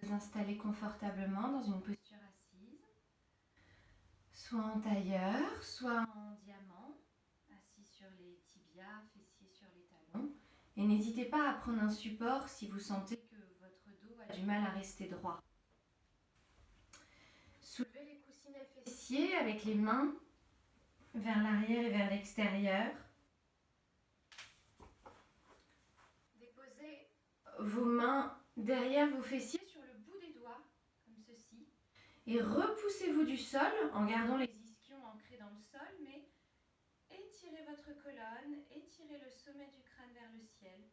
vous installer confortablement dans une posture assise, soit en tailleur, soit en diamant, assis sur les tibias, fessiers sur les talons. Et n'hésitez pas à prendre un support si vous sentez que votre dos a du mal à rester droit. Soulevez les coussinets fessiers avec les mains vers l'arrière et vers l'extérieur. Déposez vos mains derrière vos fessiers sur le bout des doigts, comme ceci. Et repoussez-vous du sol en gardant les ischions ancrés dans le sol, mais étirez votre colonne, étirez le sommet du crâne vers le ciel.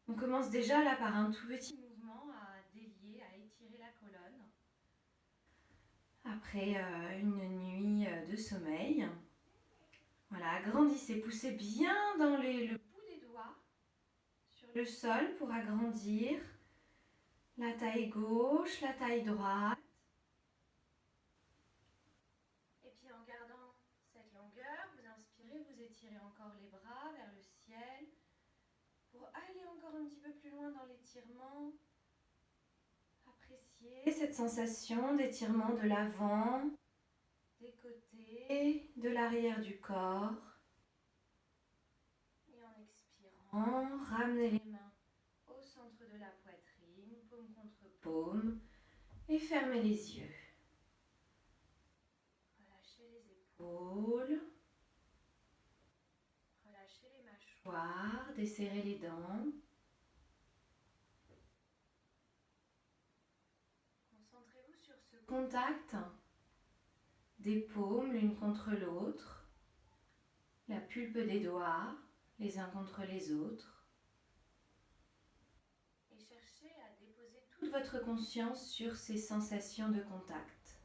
On commence déjà là par un tout petit mouvement à délier, à étirer la colonne. Après une nuit de sommeil. Voilà, agrandissez, poussez bien dans le bout des doigts sur le sol pour agrandir la taille gauche, la taille droite. Et puis en gardant cette longueur, vous inspirez, vous étirez encore les bras vers le ciel pour aller encore un petit peu plus loin dans l'étirement. Appréciez cette sensation d'étirement de l'avant, des côtés, de l'arrière du corps. Et en expirant, ramenez les mains au centre de la poitrine, paume contre paume, et fermez les yeux. Relâchez les épaules, relâchez les mâchoires, desserrez les dents. Concentrez-vous sur ce contact des paumes l'une contre l'autre, la pulpe des doigts les uns contre les autres. Et cherchez à déposer toute votre conscience sur ces sensations de contact.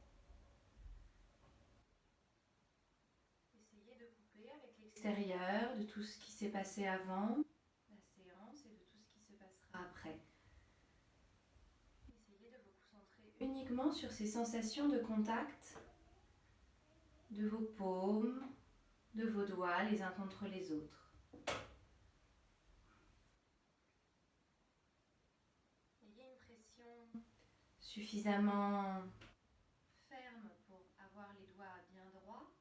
Essayez de couper avec l'extérieur de tout ce qui s'est passé avant la séance et de tout ce qui se passera après. Essayez de vous concentrer uniquement sur ces sensations de contact de vos paumes, de vos doigts les uns contre les autres. Ayez une pression suffisamment ferme pour avoir les doigts bien droits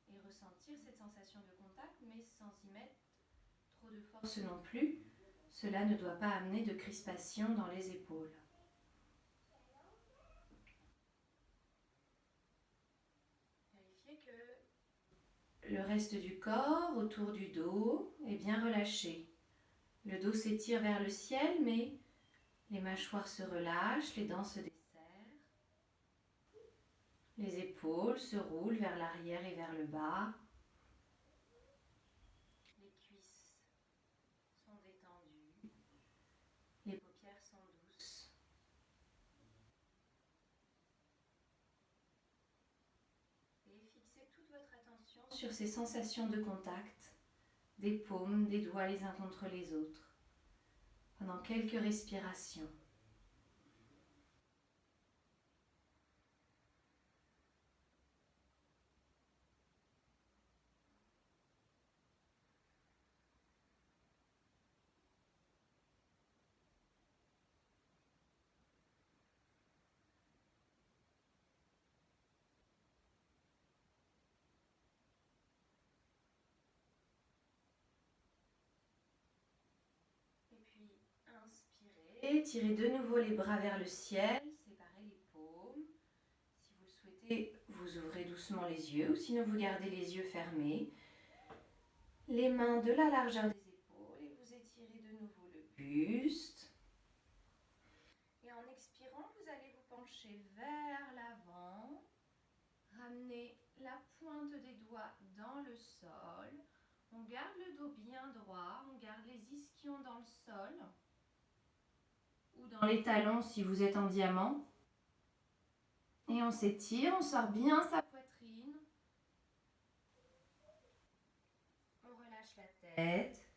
et ressentir cette sensation de contact, mais sans y mettre trop de force non plus. Cela ne doit pas amener de crispation dans les épaules. Vérifiez que le reste du corps autour du dos est bien relâché. Le dos s'étire vers le ciel, mais les mâchoires se relâchent, les dents se desserrent. Les épaules se roulent vers l'arrière et vers le bas. Les cuisses sont détendues. Les paupières sont douces. Et fixez toute votre attention sur ces sensations de contact des paumes, des doigts les uns contre les autres, pendant quelques respirations. Et puis, inspirez, tirez de nouveau les bras vers le ciel, séparez les paumes. Si vous le souhaitez, vous ouvrez doucement les yeux, ou sinon vous gardez les yeux fermés. Les mains de la largeur des épaules et vous étirez de nouveau le buste. Et en expirant, vous allez vous pencher vers l'avant. Ramenez la pointe des doigts dans le sol. On garde le dos bien droit, on garde les ischions dans le sol ou dans les talons si vous êtes en diamant. Et on s'étire, on sort bien sa poitrine. On relâche la tête.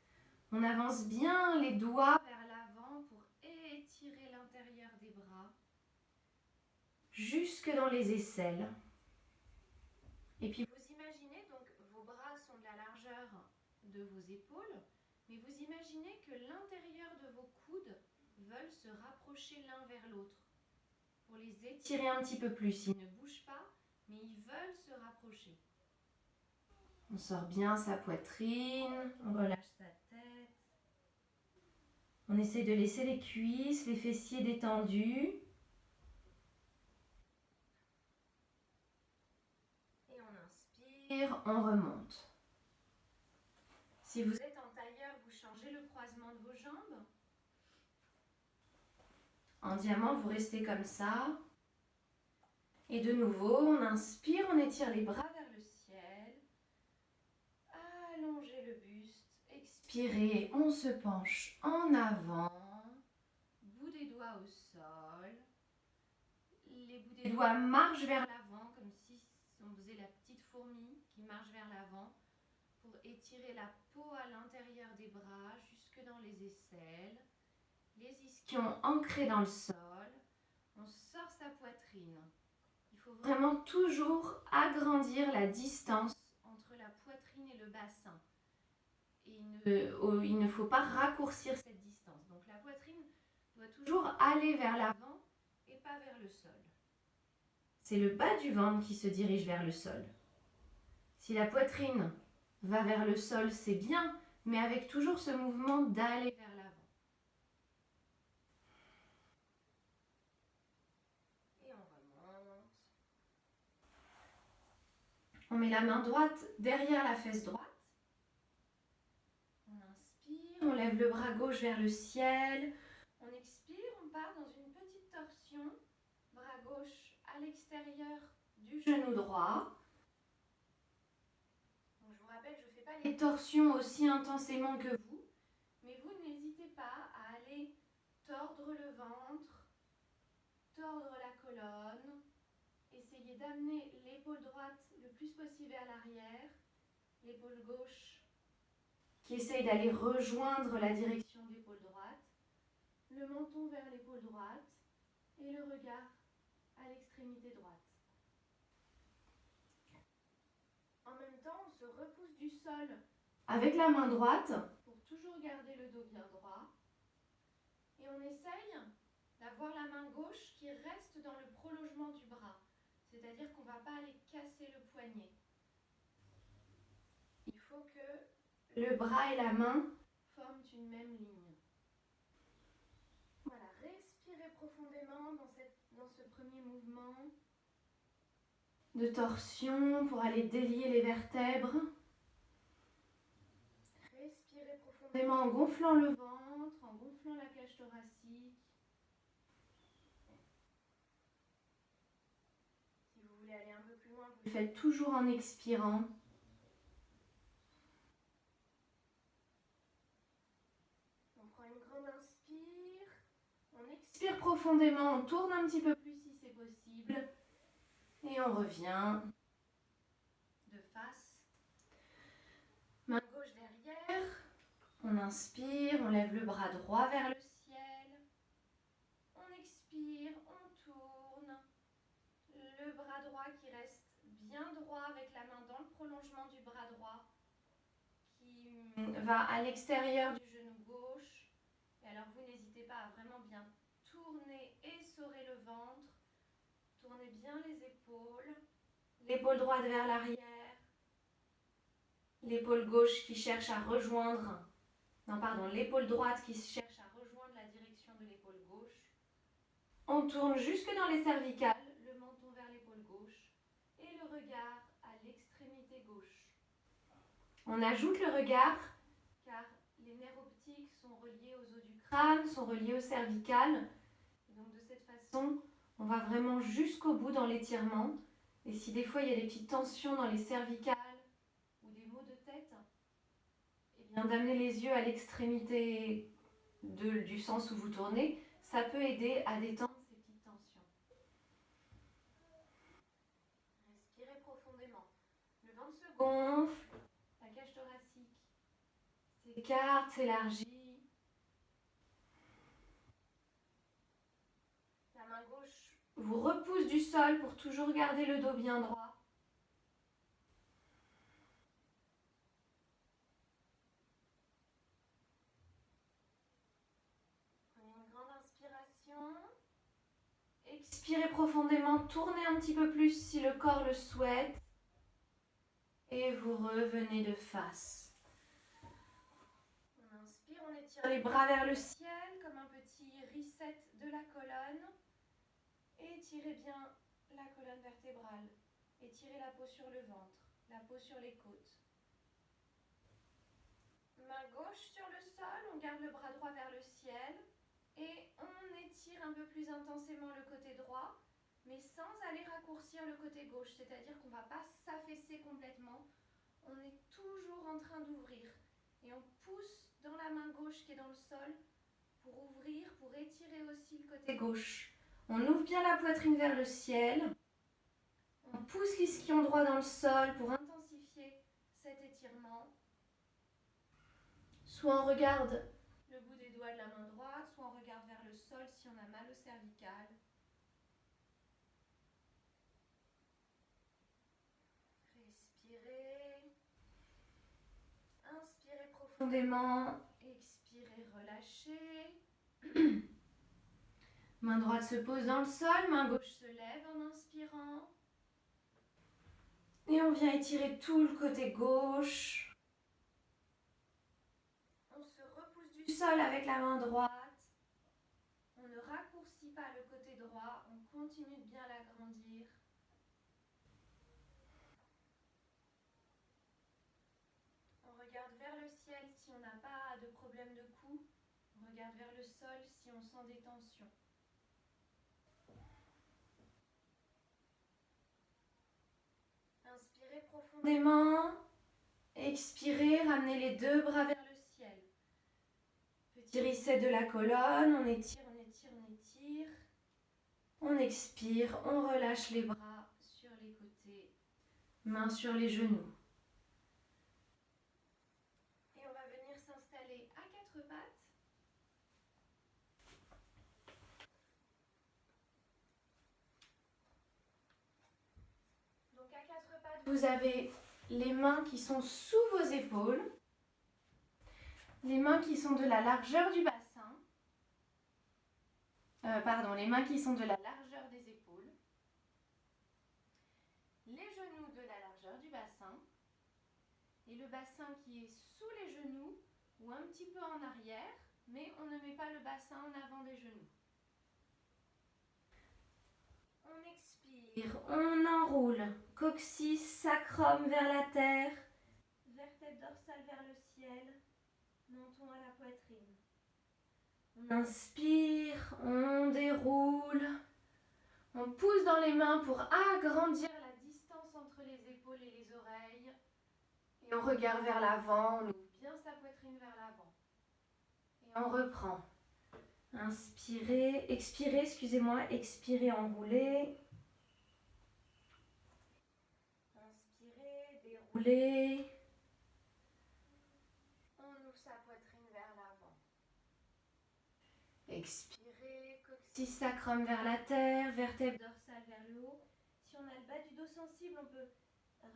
On avance bien les doigts vers l'avant pour étirer l'intérieur des bras jusque dans les aisselles. Et puis vous imaginez, donc vos bras sont de la largeur de vos épaules, mais vous imaginez que l'intérieur de vos coudes veulent se rapprocher l'un vers l'autre. Pour les étirer un petit peu plus, ils ne bougent pas, mais ils veulent se rapprocher. On sort bien sa poitrine, on relâche sa tête. On essaie de laisser les cuisses, les fessiers détendus. Et on inspire, on remonte. Si vous êtes en tailleur, vous changez le croisement de vos jambes. En diamant, vous restez comme ça. Et de nouveau, on inspire, on étire les bras vers le ciel. Allongez le buste. Expirez, on se penche en avant. Bout des doigts au sol. Les bouts des doigts marchent vers l'avant, comme si on faisait la petite fourmi qui marche vers l'avant pour étirer la peau à l'intérieur des bras jusque dans les aisselles. Les ischions ancrés dans le sol. On sort sa poitrine. Il faut vraiment toujours agrandir la distance entre la poitrine et le bassin. Et il ne faut pas raccourcir cette distance. Donc la poitrine doit toujours aller vers l'avant et pas vers le sol. C'est le bas du ventre qui se dirige vers le sol. Si la poitrine va vers le sol, c'est bien, mais avec toujours ce mouvement d'aller vers l'avant. Et on remonte. On met la main droite derrière la fesse droite. On inspire, on lève le bras gauche vers le ciel. On expire, on part dans une petite torsion. Bras gauche à l'extérieur du genou droit. Donc, je vous rappelle, je ne fais pas les torsions aussi intensément que vous, mais vous n'hésitez pas à aller tordre le ventre, tordre la colonne. Essayez d'amener l'épaule droite le plus possible vers l'arrière, l'épaule gauche qui essaye d'aller rejoindre la direction de l'épaule droite, le menton vers l'épaule droite et le regard à l'extrémité droite. En même temps, on se repousse du sol avec la main droite pour toujours garder le dos bien droit. Et on essaye d'avoir la main gauche qui reste dans le prolongement du bras. C'est-à-dire qu'on ne va pas aller casser le poignet. Il faut que le bras et la main forment une même ligne. Voilà, respirez profondément dans ce premier mouvement de torsion pour aller délier les vertèbres. Respirez profondément en gonflant le ventre, en gonflant la cage thoracique. Si vous voulez aller un peu plus loin, vous le faites toujours en expirant. On prend une grande inspire. On expire profondément, on tourne un petit peu plus si c'est possible. Et on revient de face. Main gauche derrière. On inspire, on lève le bras droit vers le ciel. On expire, on tourne. Le bras droit qui reste bien droit avec la main dans le prolongement du bras droit qui va à l'extérieur du genou gauche. Et alors vous n'hésitez pas à vraiment bien tourner, essorer le ventre. Tournez bien les épaules. L'épaule droite vers l'arrière. L'épaule gauche qui cherche à rejoindre. Non, pardon, l'épaule droite qui cherche à rejoindre la direction de l'épaule gauche. On tourne jusque dans les cervicales, le menton vers l'épaule gauche et le regard à l'extrémité gauche. On ajoute le regard car les nerfs optiques sont reliés aux os du crâne, sont reliés aux cervicales. Et donc de cette façon, on va vraiment jusqu'au bout dans l'étirement. Et si des fois il y a des petites tensions dans les cervicales ou des maux de tête, eh bien d'amener les yeux à l'extrémité du sens où vous tournez, ça peut aider à détendre ces petites tensions. Respirez profondément. Le ventre se gonfle, la cage thoracique s'écarte, s'élargit. La main gauche vous repousse du sol pour toujours garder le dos bien droit. Prenez une grande Expirez profondément, tournez un petit peu plus si le corps le souhaite. Et vous revenez de face. On inspire, on étire les bras vers le ciel comme un petit reset de la colonne. Et étirez bien la colonne vertébrale. Étirez la peau sur le ventre, la peau sur les côtes. Main gauche sur le sol, on garde le bras droit vers le ciel. Et on étire un peu plus intensément le côté droit, mais sans aller raccourcir le côté gauche. C'est-à-dire qu'on ne va pas s'affaisser complètement. On est toujours en train d'ouvrir. Et on pousse dans la main gauche qui est dans le sol pour ouvrir, pour étirer aussi le côté gauche. On ouvre bien la poitrine vers le ciel. On pousse l'ischio droit dans le sol pour intensifier cet étirement. Soit on regarde le bout des doigts de la main droite, soit on regarde vers le sol si on a mal au cervical. Respirez. Inspirez profondément. Expirez, relâchez. Main droite se pose dans le sol, main gauche se lève en inspirant. Et on vient étirer tout le côté gauche. On se repousse du sol avec la main droite. On ne raccourcit pas le côté droit, on continue de bien l'agrandir. On regarde vers le ciel si on n'a pas de problème de cou. On regarde vers le sol si on sent des tensions. Inspirez profondément. Expirez, ramenez les deux bras vers le ciel. Petit reset de la colonne, on étire, on étire, on étire. On expire, on relâche les bras sur les côtés, mains sur les genoux. Et on va venir s'installer à quatre pattes. Donc à quatre pattes, vous avez les mains qui sont sous vos épaules, les mains qui sont de la largeur du bassin, les mains qui sont de la largeur des épaules, les genoux de la largeur du bassin, et le bassin qui est sous les genoux ou un petit peu en arrière, mais on ne met pas le bassin en avant des genoux. On expire, on enroule, coccyx, sacrum vers la terre, vertèbre dorsale vers le ciel, menton à la poitrine. On inspire, on déroule, on pousse dans les mains pour agrandir la distance entre les épaules et les oreilles. Et on regarde vers l'avant, on ouvre bien sa poitrine vers l'avant. Et on reprend. Inspirez, expirez, excusez-moi, expirez, enroulez. Inspirez, déroulez. On ouvre sa poitrine vers l'avant. Expirez, coccyx sacrum vers la terre, vertèbre dorsale vers le haut. Si on a le bas du dos sensible, on peut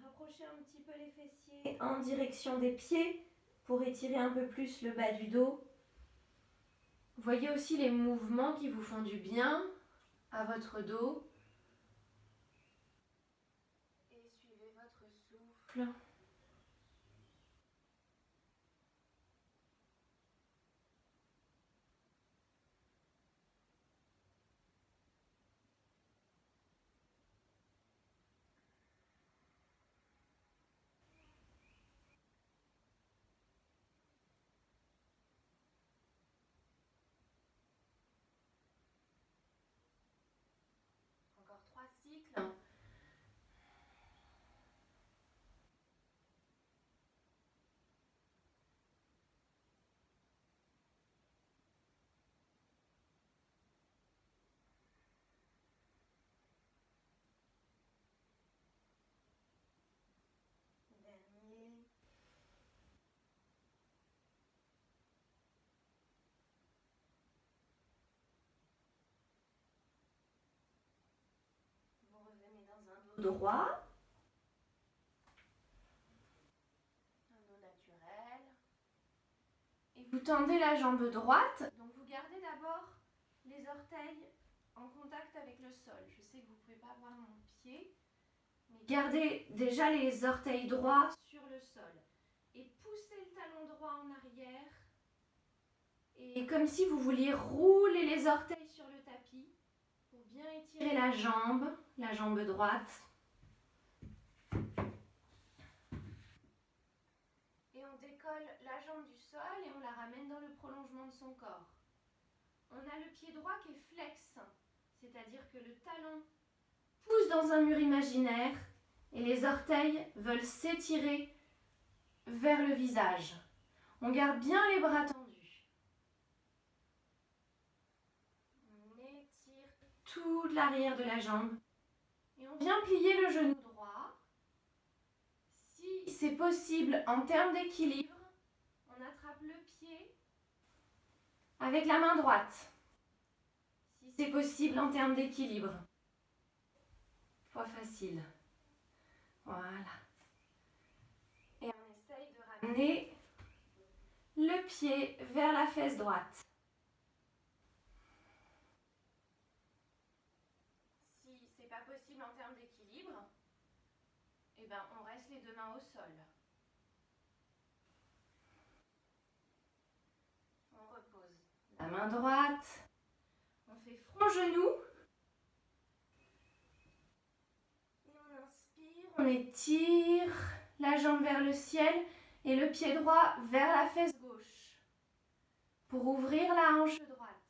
rapprocher un petit peu les fessiers en direction des pieds pour étirer un peu plus le bas du dos. Voyez aussi les mouvements qui vous font du bien à votre dos. Et suivez votre souffle. Encore 3 cycles. Dernier. Vous revenez dans un dos droit. Un dos naturel. Et vous tendez la jambe droite. Donc vous gardez d'abord les orteils en contact avec le sol. Je sais que vous ne pouvez pas voir mon pied, mais gardez déjà les orteils droits sur le sol. Et poussez le talon droit en arrière. Et comme si vous vouliez rouler les orteils sur le tapis pour bien étirer la jambe droite. Et on décolle la jambe du sol et on la ramène dans le prolongement de son corps. On a le pied droit qui est flex, c'est-à-dire que le talon pousse dans un mur imaginaire et les orteils veulent s'étirer vers le visage. On garde bien les bras tendus. On étire toute l'arrière de la jambe et on vient plier le genou droit. Si c'est possible en termes d'équilibre, on attrape le pied avec la main droite. Si c'est possible en termes d'équilibre. Pas facile. Voilà. Et on essaye de ramener le pied vers la fesse droite. Si c'est pas possible en termes d'équilibre, eh ben on reste les deux mains au sol. On repose la main droite. On fait front-genou. Et on inspire, on étire la jambe vers le ciel et le pied droit vers la fesse gauche. Pour ouvrir la hanche droite.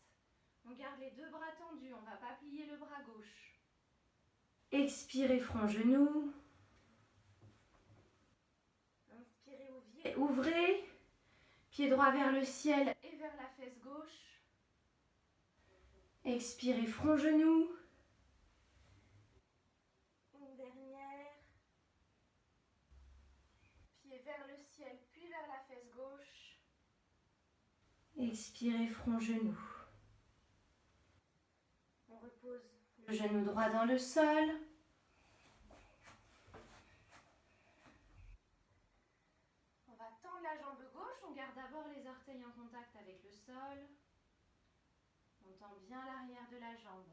On garde les deux bras tendus, on ne va pas plier le bras gauche. Expirez front-genou. Inspirez, ouvrez. Pied droit vers le ciel et vers la fesse gauche. Expirez front-genou. Une dernière. Pied vers le ciel puis vers la fesse gauche. Expirez front-genou. On repose le genou droit dans le sol. On va tendre la jambe gauche. On garde d'abord les orteils en contact avec le sol. On tend bien l'arrière de la jambe.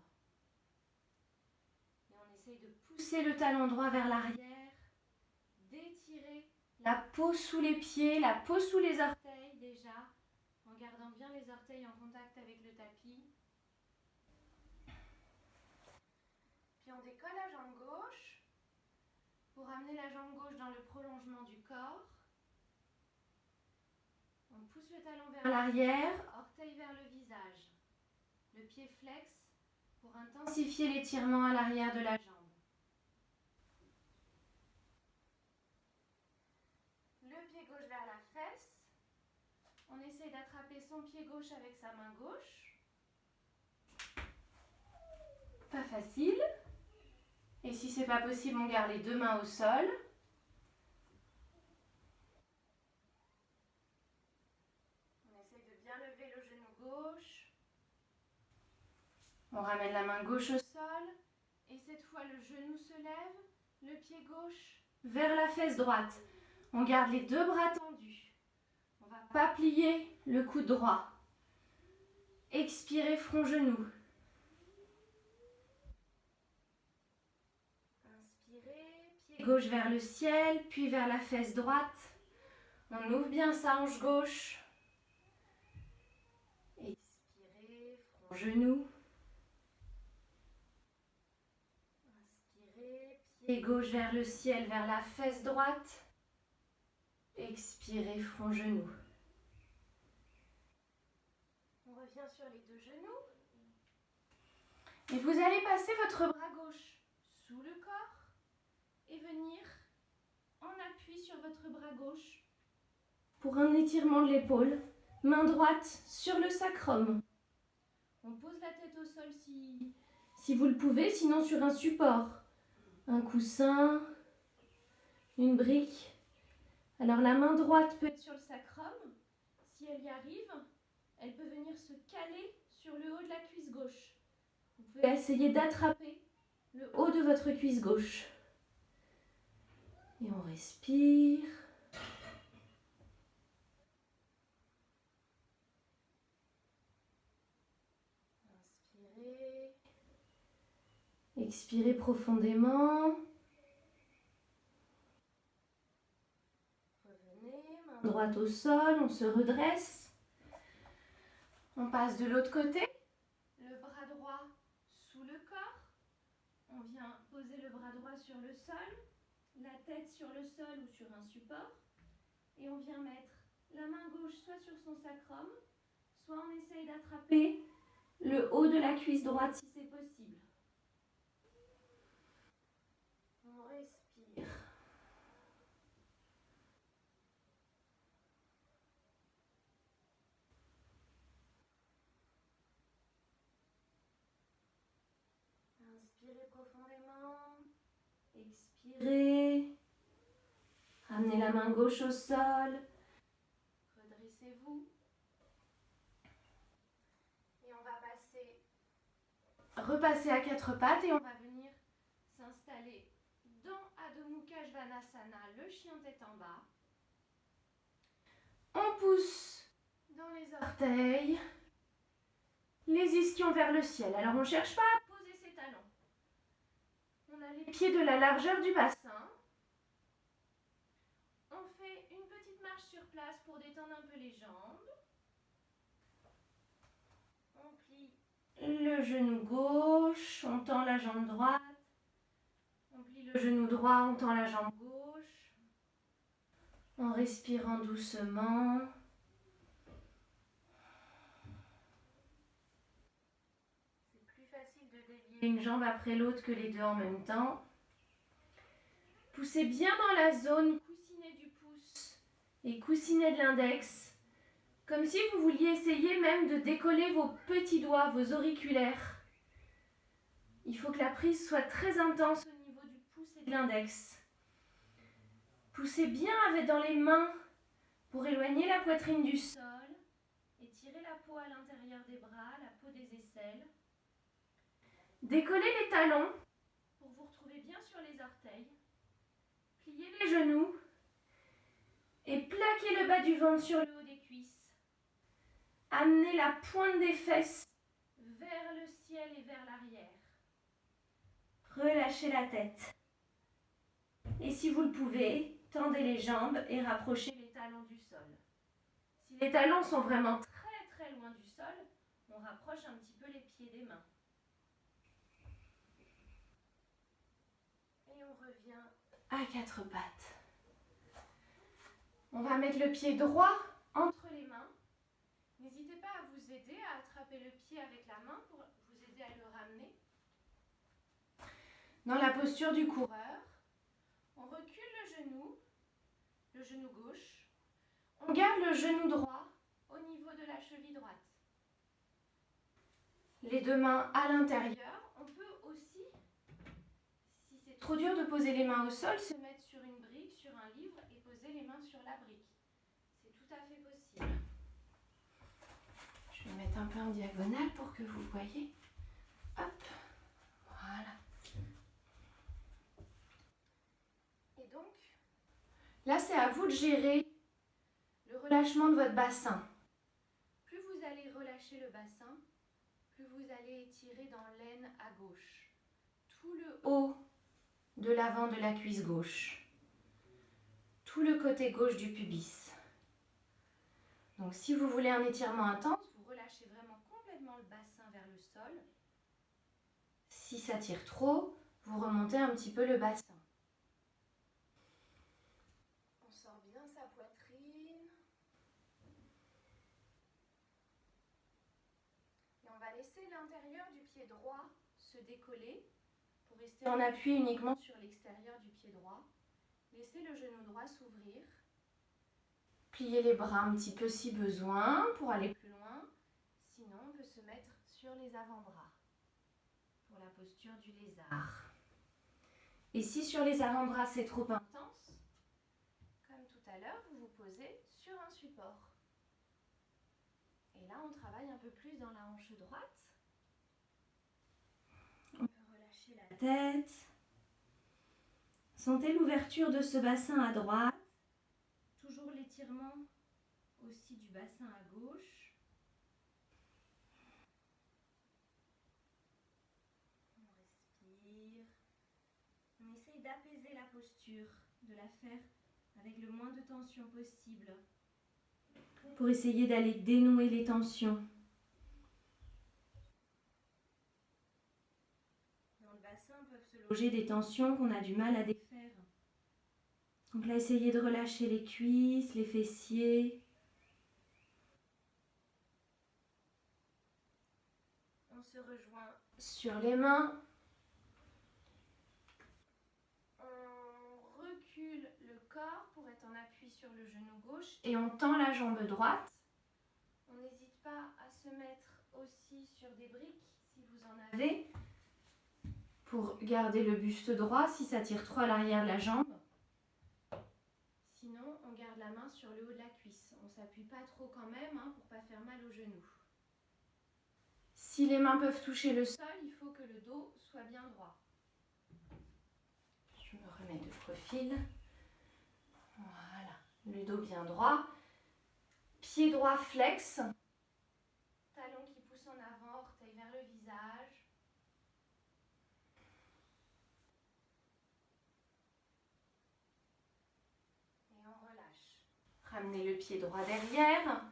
Et on essaye de pousser le talon droit vers l'arrière. D'étirer la peau sous les pieds, la peau sous les orteils déjà. En gardant bien les orteils en contact avec le tapis. Puis on décolle la jambe gauche pour amener la jambe gauche dans le prolongement du corps. On pousse le talon vers l'arrière, orteil vers le visage. Le pied flex pour intensifier l'étirement à l'arrière de la jambe. Le pied gauche vers la fesse. On essaye d'attraper son pied gauche avec sa main gauche. Pas facile. Et si c'est pas possible, on garde les deux mains au sol. On essaye de bien lever le genou gauche. On ramène la main gauche au sol. Et cette fois, le genou se lève. Le pied gauche vers la fesse droite. On garde les deux bras tendus. On ne va pas plier le coude droit. Expirez front-genou. Inspirez, pied gauche vers le ciel, puis vers la fesse droite. On ouvre bien sa hanche gauche. Expirez, front-genou. Inspirez, pied gauche vers le ciel, vers la fesse droite. Expirez, front-genou. On revient sur les deux genoux. Et vous allez passer votre bras gauche sous le corps et venir en appui sur votre bras gauche pour un étirement de l'épaule. Main droite sur le sacrum. On pose la tête au sol si vous le pouvez, sinon sur un support. Un coussin, une brique. Alors la main droite peut être sur le sacrum. Si elle y arrive, elle peut venir se caler sur le haut de la cuisse gauche. Vous pouvez essayer d'attraper le haut de votre cuisse gauche. Et on respire. Inspirez. Expirez profondément. Revenez, main droite au sol, on se redresse. On passe de l'autre côté. Le bras droit sous le corps. On vient poser le bras droit sur le sol, la tête sur le sol ou sur un support. Et on vient mettre la main gauche soit sur son sacrum, soit on essaye d'attraper le haut de la cuisse droite si c'est possible. On respire. Inspirez profondément. Expirez. Ramenez la main gauche au sol. Redressez-vous. Et on va repasser à quatre pattes et on va venir s'installer dans Adho Mukha Svanasana, le chien tête en bas. On pousse dans les orteils, les ischions vers le ciel. Alors on ne cherche pas à poser ses talons. On a les pieds de la largeur du bassin. On fait une petite marche sur place pour détendre un peu les jambes. On plie le genou gauche, on tend la jambe droite. On plie le genou droit, on tend la jambe gauche. En respirant doucement. C'est plus facile de délier une jambe après l'autre que les deux en même temps. Poussez bien dans la zone coussinet du pouce et coussinet de l'index, comme si vous vouliez essayer même de décoller vos petits doigts, vos auriculaires. Il faut que la prise soit très intense au niveau du pouce et de l'index. Poussez bien dans les mains pour éloigner la poitrine du sol. Étirez la peau à l'intérieur des bras, la peau des aisselles. Décollez les talons pour vous retrouver bien sur les orteils. Pliez les genoux et plaquez le bas du ventre sur le haut des cuisses. Amenez la pointe des fesses vers le ciel et vers l'arrière. Relâchez la tête. Et si vous le pouvez, tendez les jambes et rapprochez les talons du sol. Si les talons sont vraiment très très loin du sol, on rapproche un petit peu les pieds des mains. Et on revient à quatre pattes. On va mettre le pied droit entre les mains. N'hésitez pas à vous aider à attraper le pied avec la main pour vous aider à le ramener. Dans la posture du coureur, on recule le genou gauche. On garde le genou droit au niveau de la cheville droite. Les deux mains à l'intérieur. On peut aussi, si c'est trop dur de poser les mains au sol, se mettre sur une brique, sur un livre et poser les mains sur la brique. C'est tout à fait possible. Je vais mettre un peu en diagonale pour que vous voyez. Hop, voilà. Et donc, là c'est à vous de gérer le relâchement de votre bassin. Plus vous allez relâcher le bassin, plus vous allez étirer dans l'aine à gauche. Tout le haut de l'avant de la cuisse gauche. Tout le côté gauche du pubis. Donc si vous voulez un étirement intense, vous relâchez vraiment complètement le bassin vers le sol. Si ça tire trop, vous remontez un petit peu le bassin. On sort bien sa poitrine. Et on va laisser l'intérieur du pied droit se décoller pour rester en appui uniquement sur l'extérieur du pied droit. Laissez le genou droit s'ouvrir. Pliez les bras un petit peu si besoin pour aller plus loin. Sinon, on peut se mettre sur les avant-bras pour la posture du lézard. Et si sur les avant-bras c'est trop intense, comme tout à l'heure, vous vous posez sur un support. Et là, on travaille un peu plus dans la hanche droite. On peut relâcher la tête. Sentez l'ouverture de ce bassin à droite. Toujours l'étirement aussi du bassin à gauche. On respire. d'apaiser la posture, de la faire avec le moins de tension possible, pour essayer d'aller dénouer les tensions. Dans le bassin peuvent se loger des tensions qu'on a du mal à défaire. Donc là, essayez de relâcher les cuisses, les fessiers. On se rejoint sur les mains. On recule le corps pour être en appui sur le genou gauche et on tend la jambe droite. On n'hésite pas à se mettre aussi sur des briques si vous en avez pour garder le buste droit si ça tire trop à l'arrière de la jambe. Sinon, on garde la main sur le haut de la cuisse. On ne s'appuie pas trop quand même pour ne pas faire mal au genou. Si les mains peuvent toucher le sol, il faut que le dos soit bien droit. Je me remets de profil. Voilà, le dos bien droit. Pied droit flex. Talon qui pousse en avant, orteil vers le visage. Et on relâche. Ramenez le pied droit derrière.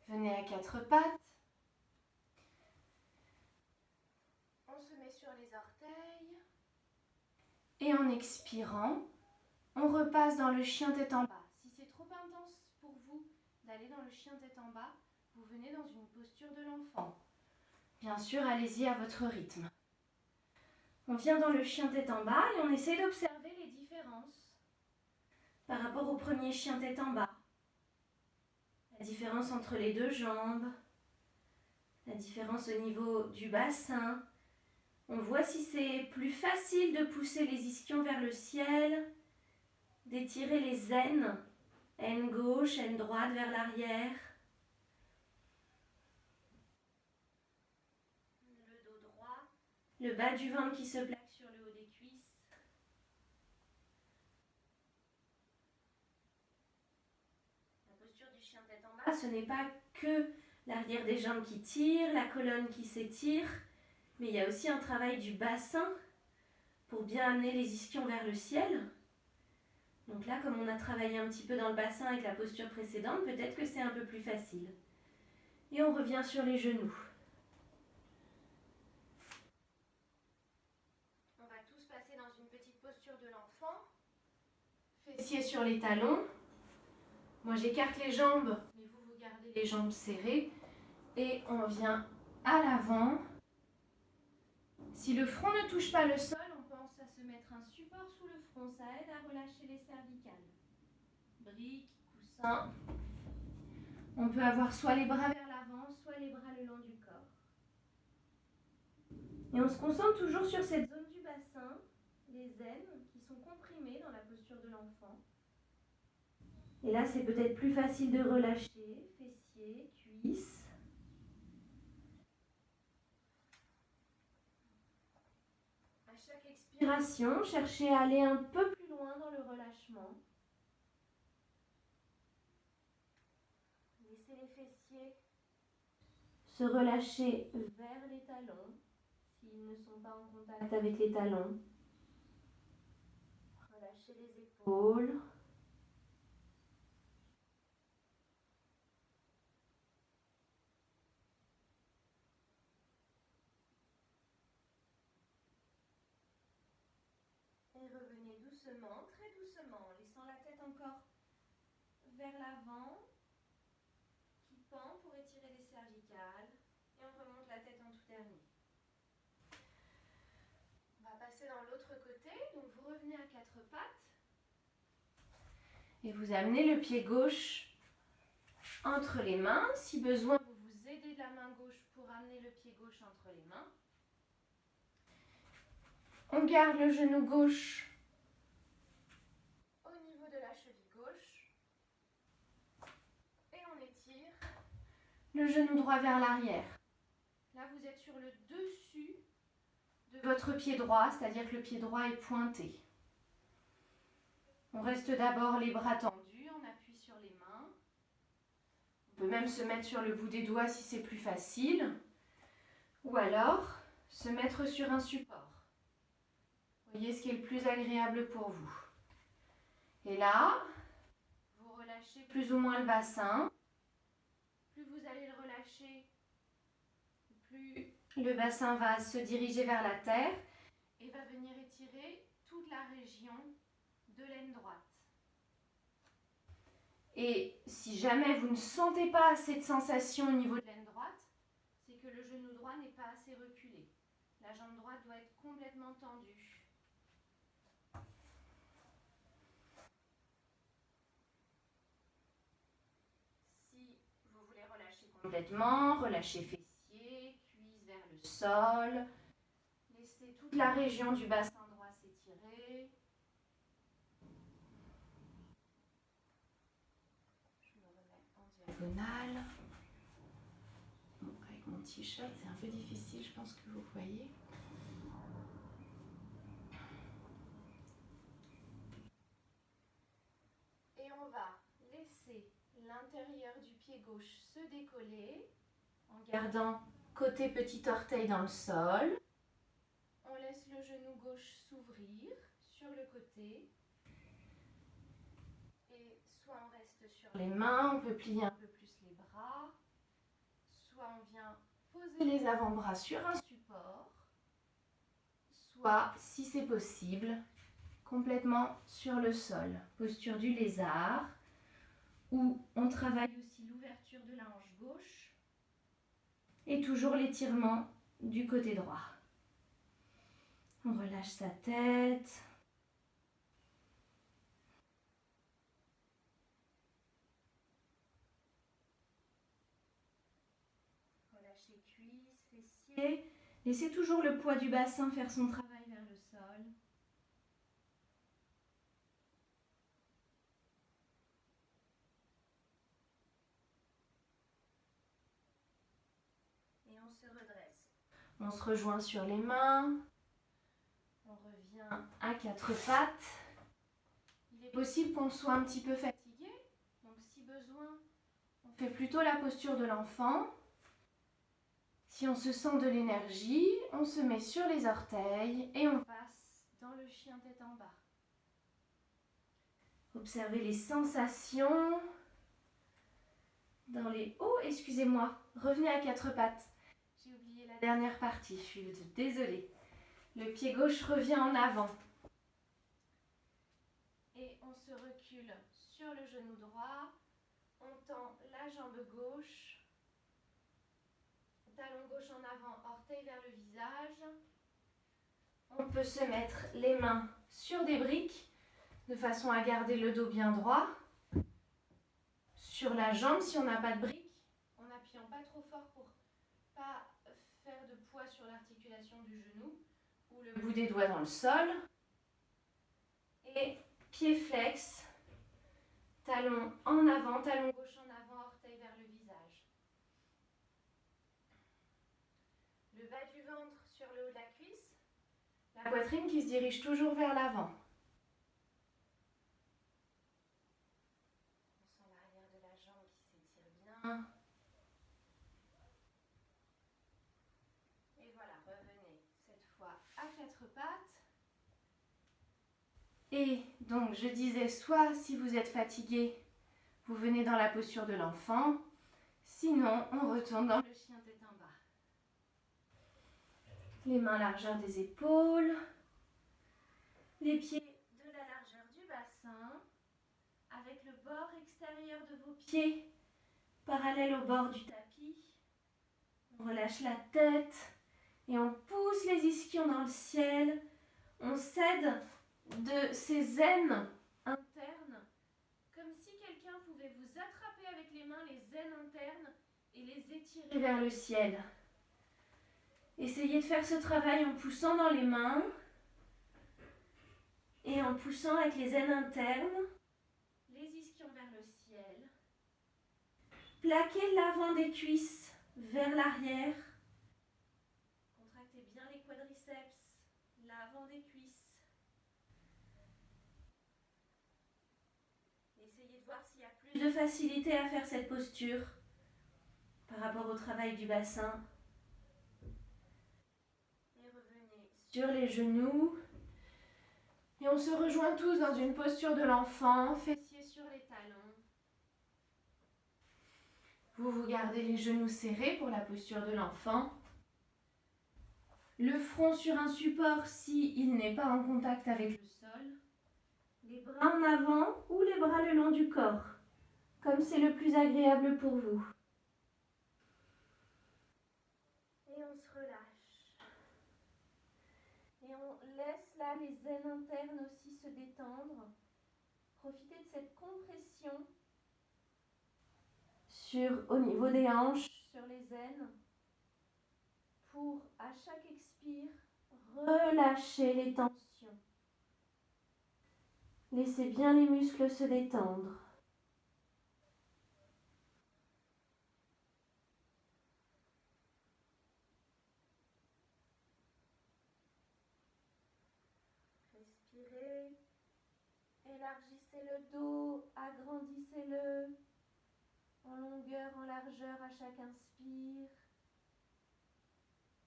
Venez à quatre pattes. On se met sur les orteils. Et en expirant, on repasse dans le chien tête en bas. Si c'est trop intense pour vous d'aller dans le chien tête en bas, vous venez dans une posture de l'enfant. Bien sûr, allez-y à votre rythme. On vient dans le chien tête en bas et on essaie d'observer les différences par rapport au premier chien tête en bas. La différence entre les deux jambes, la différence au niveau du bassin. On voit si c'est plus facile de pousser les ischions vers le ciel, d'étirer les aines, aine gauche, aine droite vers l'arrière. Le dos droit, le bas du ventre qui se plaque sur le haut des cuisses. La posture du chien tête en bas, ce n'est pas que l'arrière des jambes qui tire, la colonne qui s'étire, mais il y a aussi un travail du bassin pour bien amener les ischions vers le ciel. Donc là, comme on a travaillé un petit peu dans le bassin avec la posture précédente, peut-être que c'est un peu plus facile. Et on revient sur les genoux. On va tous passer dans une petite posture de l'enfant. Fessiers sur les talons. Moi, j'écarte les jambes, mais vous gardez les jambes serrées. Et on vient à l'avant. Si le front ne touche pas le sol, on pense à se mettre un support sous le front. Ça aide à relâcher les cervicales. Briques, coussins. On peut avoir soit les bras vers l'avant, soit les bras le long du corps. Et on se concentre toujours sur cette zone du bassin, les aines qui sont comprimées dans la posture de l'enfant. Et là, c'est peut-être plus facile de relâcher, fessiers, cuisses. À chaque expiration, cherchez à aller un peu plus loin dans le relâchement. Laissez les fessiers se relâcher vers les talons, s'ils ne sont pas en contact avec les talons. Relâchez les épaules. Et revenez doucement, très doucement, en laissant la tête encore vers l'avant, qui pend pour étirer les cervicales. Et on remonte la tête en tout dernier. On va passer dans l'autre côté. Donc vous revenez à quatre pattes. Et vous amenez le pied gauche entre les mains. Si besoin, vous vous aidez de la main gauche pour amener le pied gauche entre les mains. On garde le genou gauche au niveau de la cheville gauche. Et on étire le genou droit vers l'arrière. Là, vous êtes sur le dessus de votre pied droit, c'est-à-dire que le pied droit est pointé. On reste d'abord les bras tendus, on appuie sur les mains. On peut même se mettre sur le bout des doigts si c'est plus facile. Ou alors, se mettre sur un support. Voyez ce qui est le plus agréable pour vous. Et là, vous relâchez plus ou moins le bassin. Plus vous allez le relâcher, plus le bassin va se diriger vers la terre et va venir étirer toute la région de l'aine droite. Et si jamais vous ne sentez pas assez de sensation au niveau de l'aine droite, c'est que le genou droit n'est pas assez reculé. La jambe droite doit être complètement tendue. Si vous voulez relâcher complètement, relâchez fessiers, cuisses vers le sol. Laissez toute la région du bassin droit s'étirer. Je me remets en diagonale. Bon, avec mon t-shirt, c'est un peu difficile, je pense que vous voyez. Et on va laisser l'intérieur du pied gauche se décoller en gardant côté petit orteil dans le sol. On laisse le genou gauche s'ouvrir sur le côté. Et soit on reste sur les mains, on peut plier un peu plus les bras. Soit on vient poser les avant-bras sur un support. Soit, si c'est possible, complètement sur le sol. Posture du lézard. Où on travaille aussi l'ouverture de la hanche gauche. Et toujours l'étirement du côté droit. On relâche sa tête. Relâchez cuisses, fessiers. Laissez toujours le poids du bassin faire son travail vers le sol. Et on se redresse. On se rejoint sur les mains. On revient à quatre pattes. Il est possible qu'on soit un petit peu fatigué. Donc si besoin, on fait plutôt la posture de l'enfant. Si on se sent de l'énergie, on se met sur les orteils et on passe dans le chien tête en bas. Observez les sensations dans les... Oh, excusez-moi, revenez à quatre pattes. J'ai oublié la dernière partie, je suis désolée. Le pied gauche revient en avant. Et on se recule sur le genou droit. On tend la jambe gauche. Talon gauche en avant, orteil vers le visage. On peut se mettre les mains sur des briques de façon à garder le dos bien droit. Sur la jambe, si on n'a pas de briques, en n'appuyant pas trop fort pour ne pas faire de poids sur l'articulation du genou ou le bout des doigts dans le sol. Et pied flex, talon en avant, talon gauche en avant, orteil vers le visage. Le bas du ventre sur le haut de la cuisse, la poitrine qui se dirige toujours vers l'avant. On sent l'arrière de la jambe qui s'étire bien. Et voilà, revenez cette fois à quatre pattes. Et donc je disais, soit si vous êtes fatigué, vous venez dans la posture de l'enfant. Sinon, on retourne dans le chien tête en bas. Les mains largeur des épaules. Les pieds de la largeur du bassin. Avec le bord extérieur de vos pieds parallèle au bord du tapis. On relâche la tête et on pousse les ischions dans le ciel. On s'aide de ces aines internes, comme si quelqu'un pouvait vous attraper avec les mains les aines internes et les étirer vers le ciel. Essayez de faire ce travail en poussant dans les mains et en poussant avec les aines internes, les ischions vers le ciel. Plaquez l'avant des cuisses vers l'arrière. Contractez bien les quadriceps, l'avant des cuisses. Essayez de voir s'il y a plus de facilité à faire cette posture par rapport au travail du bassin. Et revenez sur les genoux. Et on se rejoint tous dans une posture de l'enfant, fessiers sur les talons. Vous gardez les genoux serrés pour la posture de l'enfant. Le front sur un support s'il n'est pas en contact avec le sol. Les bras en avant ou les bras le long du corps, comme c'est le plus agréable pour vous. Et on se relâche. Et on laisse là les aines internes aussi se détendre. Profitez de cette compression au niveau des hanches, sur les aines, pour à chaque expire relâcher les tensions. Laissez bien les muscles se détendre. Respirez. Élargissez le dos, agrandissez-le en longueur, en largeur à chaque inspire.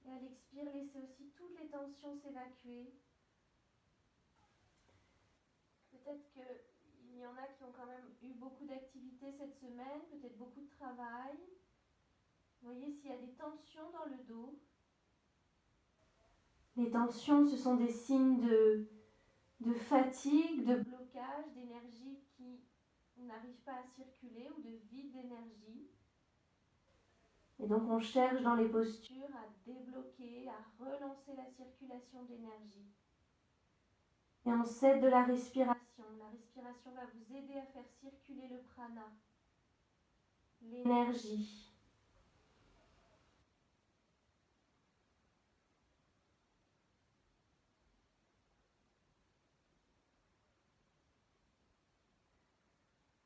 Et à l'expire, laissez aussi toutes les tensions s'évacuer. Peut-être qu'il y en a qui ont quand même eu beaucoup d'activités cette semaine, peut-être beaucoup de travail. Voyez s'il y a des tensions dans le dos. Les tensions, ce sont des signes de fatigue, de blocage, d'énergie qui n'arrive pas à circuler ou de vide d'énergie. Et donc on cherche dans les postures à débloquer, à relancer la circulation d'énergie. Et on s'aide de la respiration. La respiration va vous aider à faire circuler le prana, l'énergie.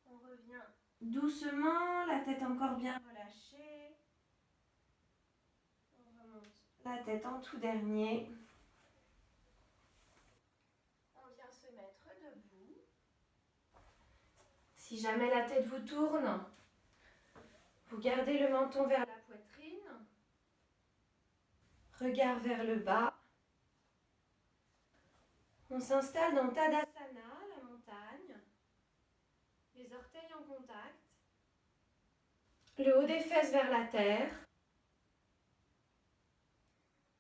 On revient doucement, la tête encore bien relâchée. On remonte la tête en tout dernier. On vient se mettre debout. Si jamais la tête vous tourne, vous gardez le menton vers la poitrine. Regard vers le bas. On s'installe dans Tadasana, la montagne. Les orteils en contact. Le haut des fesses vers la terre.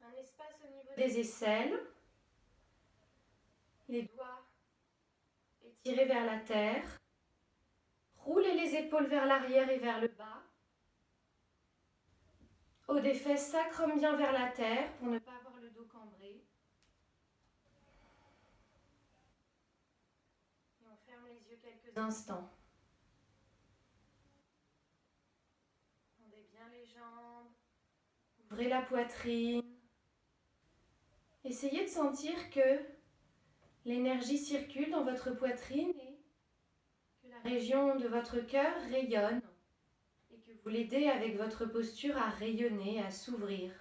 Un espace au niveau des aisselles. Les doigts étirés vers la terre. Roulez les épaules vers l'arrière et vers le bas. Haut des fesses, sacrum bien vers la terre pour ne pas avoir le dos cambré. Et on ferme les yeux quelques instants. Tendez bien les jambes. Ouvrez la poitrine. Essayez de sentir que l'énergie circule dans votre poitrine et que la région de votre cœur rayonne et que vous l'aidez avec votre posture à rayonner, à s'ouvrir.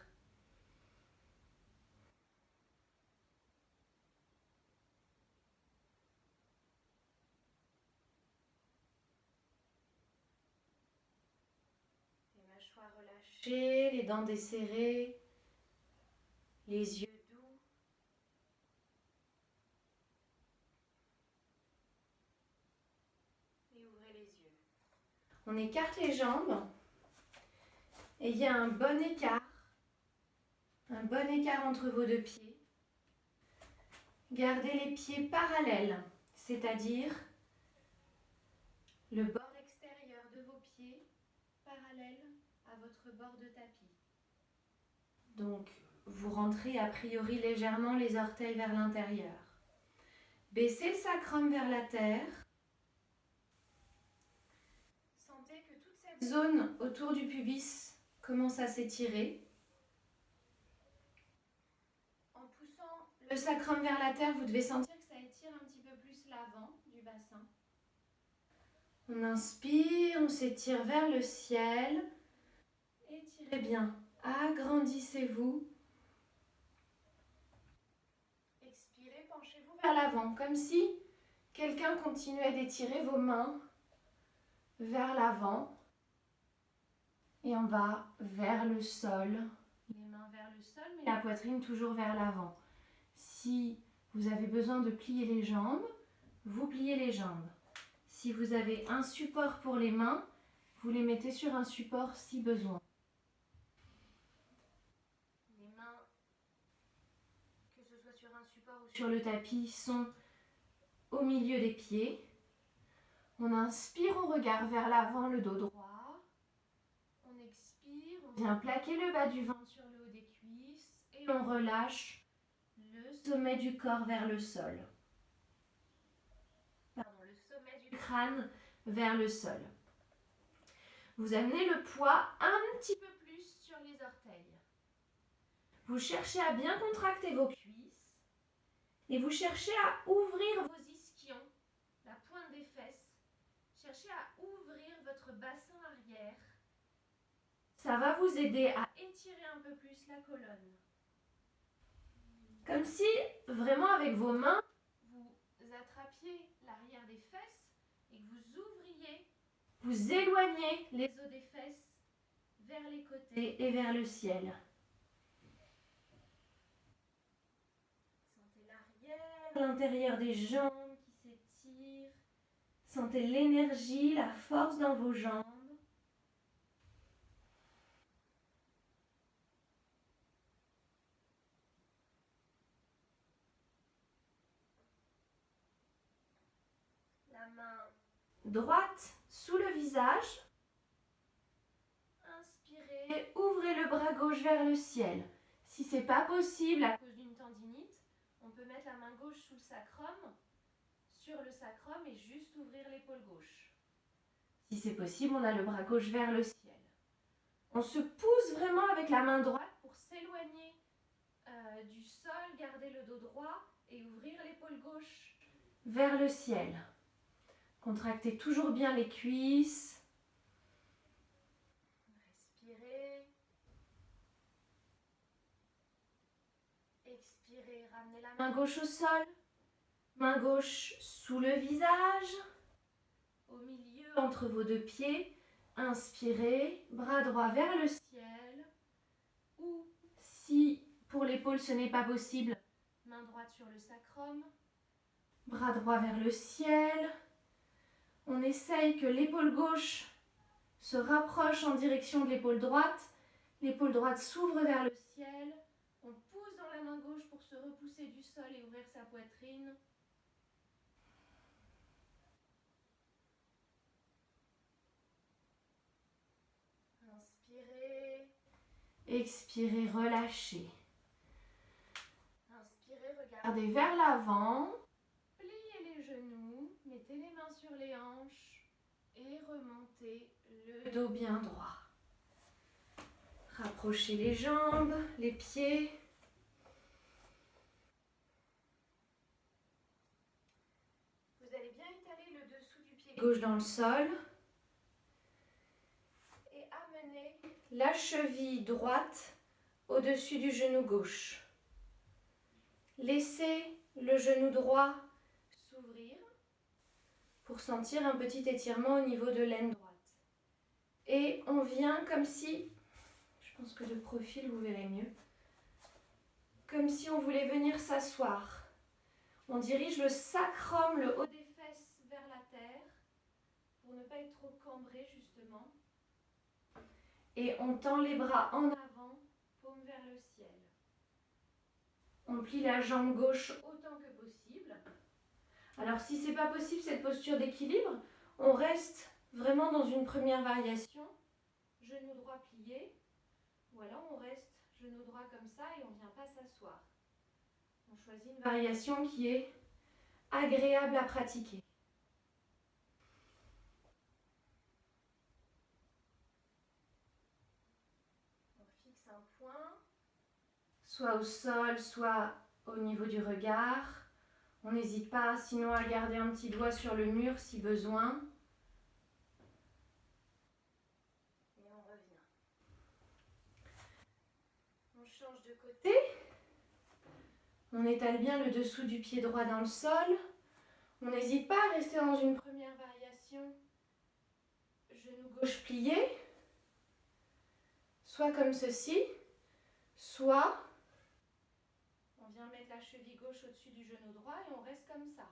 Les mâchoires relâchées, les dents desserrées, les yeux doux. Et ouvrez les yeux. On écarte les jambes et il y a un bon écart entre vos deux pieds. Gardez les pieds parallèles, c'est-à-dire le bord extérieur de vos pieds parallèle à votre bord de tapis. Donc, vous rentrez a priori légèrement les orteils vers l'intérieur. Baissez le sacrum vers la terre. Sentez que toute cette zone autour du pubis commence à s'étirer. En poussant le sacrum vers la terre, vous devez sentir que ça étire un petit peu plus l'avant du bassin. On inspire, on s'étire vers le ciel. Étirez bien, agrandissez-vous. Expirez, penchez-vous vers l'avant, comme si quelqu'un continuait d'étirer vos mains vers l'avant. Et on va vers le sol. Les mains vers le sol, mais la poitrine toujours vers l'avant. Si vous avez besoin de plier les jambes, vous pliez les jambes. Si vous avez un support pour les mains, vous les mettez sur un support si besoin. Les mains, que ce soit sur un support ou sur le tapis, sont au milieu des pieds. On inspire, on regarde vers l'avant, le dos droit. On expire, on vient plaquer le bas du ventre sur le haut des cuisses et on relâche le sommet du corps vers le sol. Pardon, le sommet du crâne vers le sol. Vous amenez le poids un petit peu plus sur les orteils. Vous cherchez à bien contracter vos cuisses et vous cherchez à ouvrir vos ischions, la pointe des fesses. Cherchez à ouvrir votre bassin arrière. Ça va vous aider à étirer un peu plus la colonne. Comme si, vraiment avec vos mains, vous attrapiez l'arrière des fesses et que vous ouvriez, vous éloignez les os des fesses vers les côtés et vers le ciel. Sentez l'arrière, l'intérieur des jambes qui s'étirent. Sentez l'énergie, la force dans vos jambes. La main droite sous le visage. Inspirez, ouvrez le bras gauche vers le ciel. Si ce n'est pas possible à cause d'une tendinite, on peut mettre la main gauche sous le sacrum, sur le sacrum et juste ouvrir l'épaule gauche. Si c'est possible, on a le bras gauche vers le ciel. On se pousse vraiment avec la main droite pour s'éloigner du sol, garder le dos droit et ouvrir l'épaule gauche vers le ciel. Contractez toujours bien les cuisses. Respirez. Expirez, ramenez la main gauche au sol. Main gauche sous le visage. Au milieu, entre vos deux pieds. Inspirez, bras droit vers le ciel. Ou si pour l'épaule ce n'est pas possible, main droite sur le sacrum. Bras droit vers le ciel. On essaye que l'épaule gauche se rapproche en direction de l'épaule droite. L'épaule droite s'ouvre vers le ciel. On pousse dans la main gauche pour se repousser du sol et ouvrir sa poitrine. Inspirez. Expirez, relâchez. Inspirez, regardez vers l'avant. Pliez les genoux. Mettez les mains sur les hanches. Et remontez le dos bien droit. Rapprochez les jambes, les pieds. Vous allez bien étaler le dessous du pied gauche dans le sol. Et amener la cheville droite au-dessus du genou gauche. Laissez le genou droit s'ouvrir pour sentir un petit étirement au niveau de l'aine droite. Et on vient comme si, je pense que de profil vous verrez mieux, comme si on voulait venir s'asseoir. On dirige le sacrum, le haut des fesses vers la terre pour ne pas être trop cambré justement. Et on tend les bras en avant, paume vers le ciel. On plie la jambe gauche autant que possible. Alors si ce n'est pas possible cette posture d'équilibre, on reste vraiment dans une première variation. Genou droit plié. Ou alors on reste genou droit comme ça et on ne vient pas s'asseoir. On choisit une variation qui est agréable à pratiquer. On fixe un point, soit au sol, soit au niveau du regard. On n'hésite pas sinon à garder un petit doigt sur le mur si besoin. Et on revient. On change de côté. On étale bien le dessous du pied droit dans le sol. On n'hésite pas à rester dans une première variation. Genou gauche plié. Soit comme ceci, soit on vient mettre la cheville gauche au-dessus du genou droit et on reste comme ça.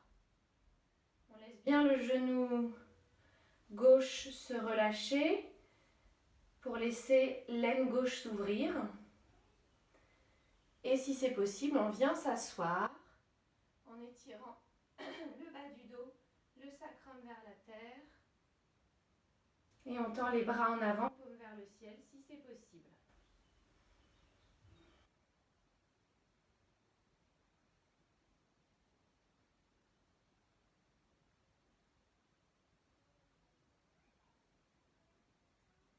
On laisse bien le genou gauche se relâcher pour laisser l'aine gauche s'ouvrir. Et si c'est possible, on vient s'asseoir en étirant le bas du dos, le sacrum vers la terre. Et on tend les bras en avant, paume vers le ciel, si c'est possible.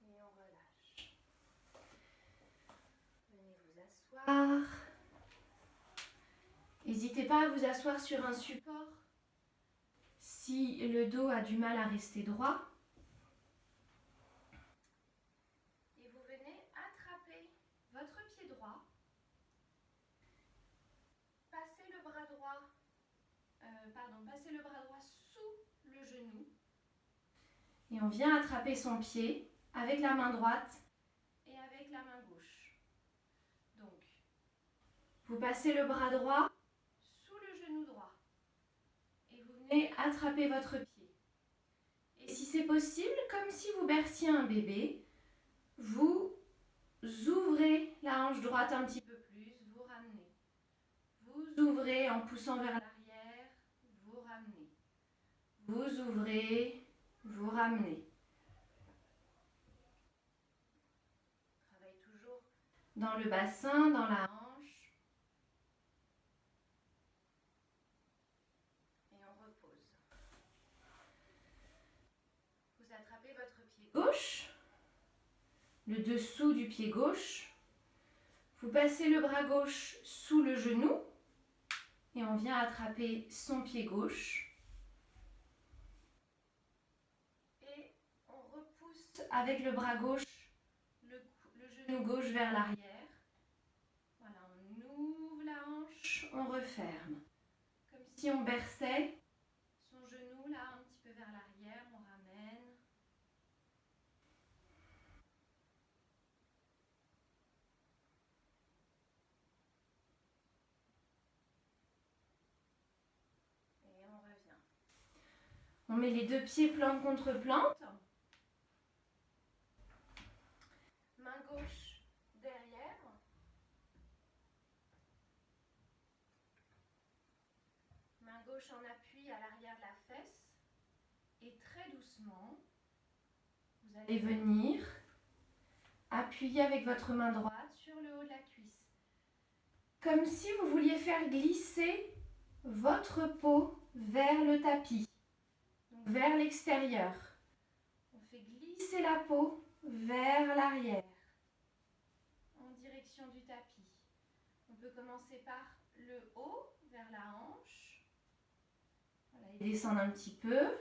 Et on relâche. Venez vous asseoir. N'hésitez pas à vous asseoir sur un support si le dos a du mal à rester droit. Et vous venez attraper votre pied droit. Passez le bras droit, passez le bras droit sous le genou. Et on vient attraper son pied avec la main droite et avec la main gauche. Donc, vous passez le bras droit sous le genou droit. Et vous venez attraper votre pied. Et si c'est possible, comme si vous berciez un bébé, vous ouvrez la hanche droite un petit peu plus, vous ramenez. Vous ouvrez en poussant vers l'arrière, vous ramenez. Vous ouvrez, vous ramenez. Travaille toujours dans le bassin, dans la hanche. Et on repose. Vous attrapez votre pied gauche, le dessous du pied gauche. Vous passez le bras gauche sous le genou et on vient attraper son pied gauche. Et on repousse avec le bras gauche le genou gauche vers l'arrière. Voilà, on ouvre la hanche, on referme. Comme si on berçait son genou là un petit peu vers l'arrière, on ramène. Et on revient. On met les deux pieds plante contre plante. Main gauche derrière. Main gauche en appui à l'arrière de la fesse. Et très doucement, vous allez venir appuyer avec votre main droite sur le haut de la cuisse. Comme si vous vouliez faire glisser votre peau vers le tapis, donc vers l'extérieur. On fait glisser la peau vers l'arrière, en direction du tapis. On peut commencer par le haut, vers la hanche. Voilà, et descendre un petit peu.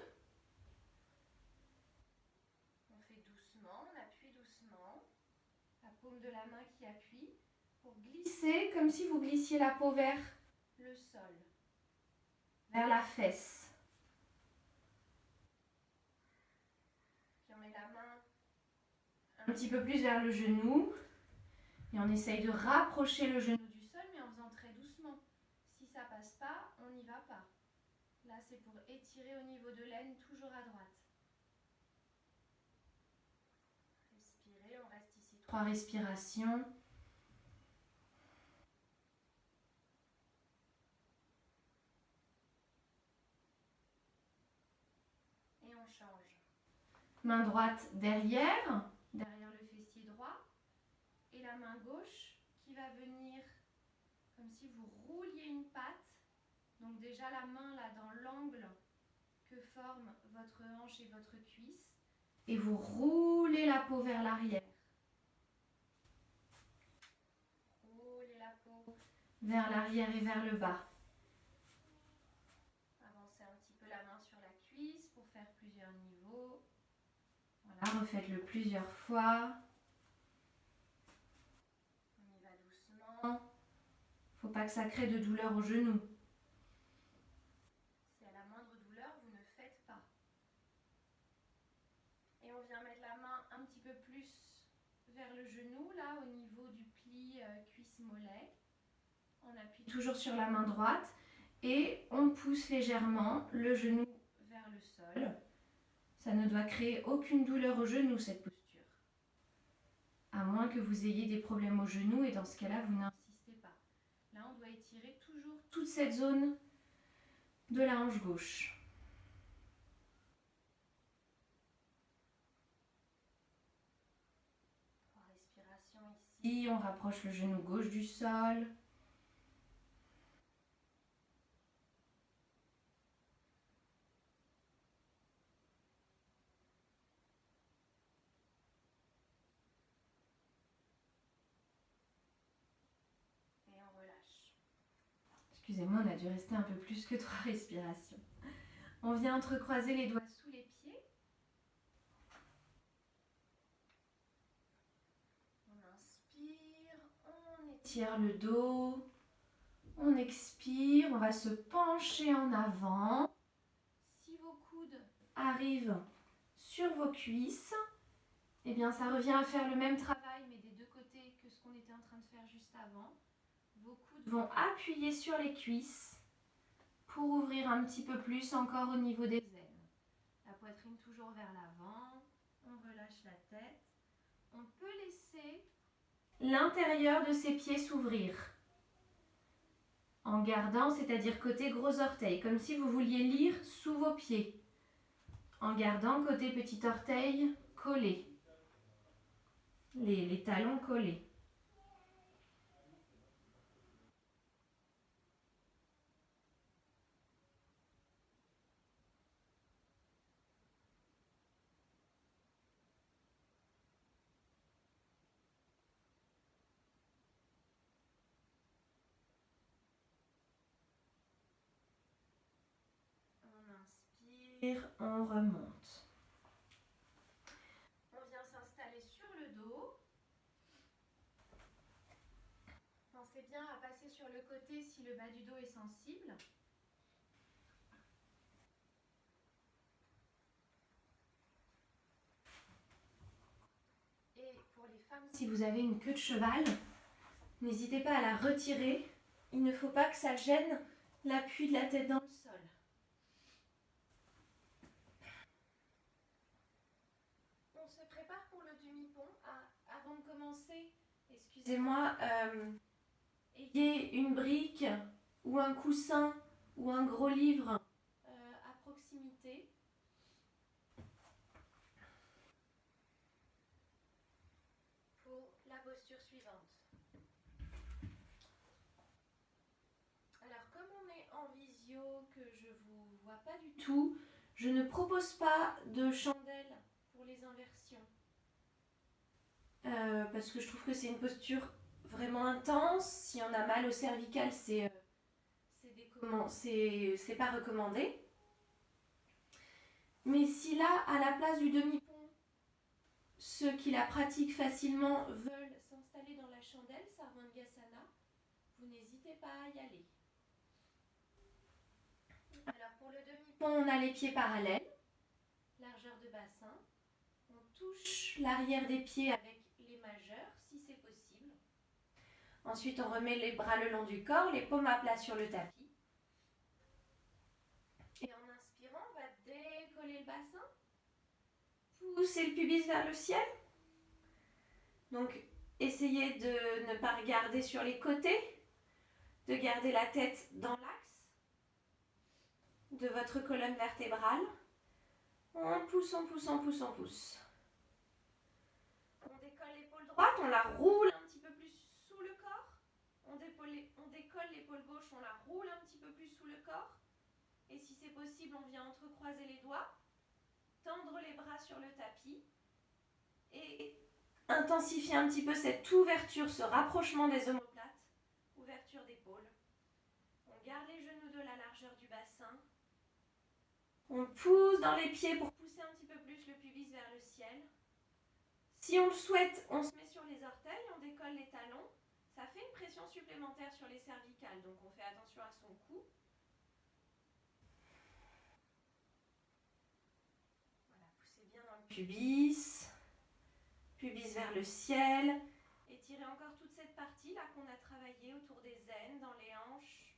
On fait doucement, on appuie doucement. La paume de la main qui appuie pour glisser comme si vous glissiez la peau vers le sol, vers la fesse. Puis on met la main un petit peu plus vers le genou et on essaye de rapprocher le genou du sol mais en faisant très doucement. Si ça passe pas, on n'y va pas. Là c'est pour étirer au niveau de l'aine, toujours à droite. Respirez, on reste ici 3 respirations. Et on change. Main droite derrière, derrière le fessier droit. Et la main gauche qui va venir comme si vous rouliez une patte. Donc déjà la main là dans l'angle que forme votre hanche et votre cuisse. Et vous roulez la peau vers l'arrière. Roulez la peau vers l'arrière et vers le bas. Avancez un petit peu la main sur la cuisse pour faire plusieurs niveaux. Voilà, refaites-le plusieurs fois. On y va doucement. Faut pas que ça crée de douleur au genou. Si à la moindre douleur, vous ne faites pas. Et on vient mettre la main un petit peu plus vers le genou, là, au niveau du pli cuisse-mollet, en On appuie toujours sur la main droite et on pousse légèrement le genou vers le sol. Ça ne doit créer aucune douleur au genou, cette posture. À moins que vous ayez des problèmes au genou et dans ce cas-là, vous n'insistez pas. Là, on doit étirer toujours toute cette zone de la hanche gauche. Respiration ici, on rapproche le genou gauche du sol. Et on relâche. Excusez-moi, on a dû rester un peu plus que 3 respirations. On vient entrecroiser les doigts sous les pieds. On inspire, on étire le dos. On expire, on va se pencher en avant. Si vos coudes arrivent sur vos cuisses, eh bien ça revient à faire le même travail mais des deux côtés que ce qu'on était en train de faire juste avant. Vos coudes vont appuyer sur les cuisses pour ouvrir un petit peu plus encore au niveau des aines. La poitrine toujours vers l'avant, on relâche la tête. On peut laisser l'intérieur de ses pieds s'ouvrir. En gardant, c'est-à-dire côté gros orteil, comme si vous vouliez lire sous vos pieds. En gardant côté petit orteil collé, les talons collés. On inspire, on remonte. On vient s'installer sur le dos. Pensez bien à passer sur le côté si le bas du dos est sensible. Et pour les femmes, si vous avez une queue de cheval, n'hésitez pas à la retirer. Il ne faut pas que ça gêne l'appui de la tête dans le sol. On se prépare pour le demi-pont. Avant de commencer, excusez-moi, ayez une brique ou un coussin ou un gros livre à proximité. Pour la posture suivante. Alors comme on est en visio, que je ne vous vois pas du tout, je ne propose pas de chandelle pour les inversions. Parce que je trouve que c'est une posture vraiment intense. Si on a mal au cervical, c'est pas recommandé. Mais si là, à la place du demi-pont, ceux qui la pratiquent facilement veulent s'installer dans la chandelle, Sarvangasana, vous n'hésitez pas à y aller. Alors pour le demi-pont, on a les pieds parallèles, largeur de bassin. On touche l'arrière des pieds avec les majeurs, si c'est possible. Ensuite, on remet les bras le long du corps, les paumes à plat sur le tapis. Et en inspirant, on va décoller le bassin. Poussez le pubis vers le ciel. Donc, essayez de ne pas regarder sur les côtés, de garder la tête dans l'axe de votre colonne vertébrale. On pousse, on pousse, on pousse, on pousse. On décolle l'épaule droite, on la roule un petit peu plus sous le corps. On décolle l'épaule gauche, on la roule un petit peu plus sous le corps. Et si c'est possible, on vient entrecroiser les doigts, tendre les bras sur le tapis et intensifier un petit peu cette ouverture, ce rapprochement des omoplates, ouverture d'épaule. On garde les genoux de la largeur du bassin. On pousse dans les pieds pour pousser un petit peu plus le pubis vers le ciel. Si on le souhaite, on se met sur les orteils, on décolle les talons. Ça fait une pression supplémentaire sur les cervicales, donc on fait attention à son cou. Voilà, poussez bien dans le pubis vers le ciel. étirez encore toute cette partie là qu'on a travaillé autour des aines, dans les hanches.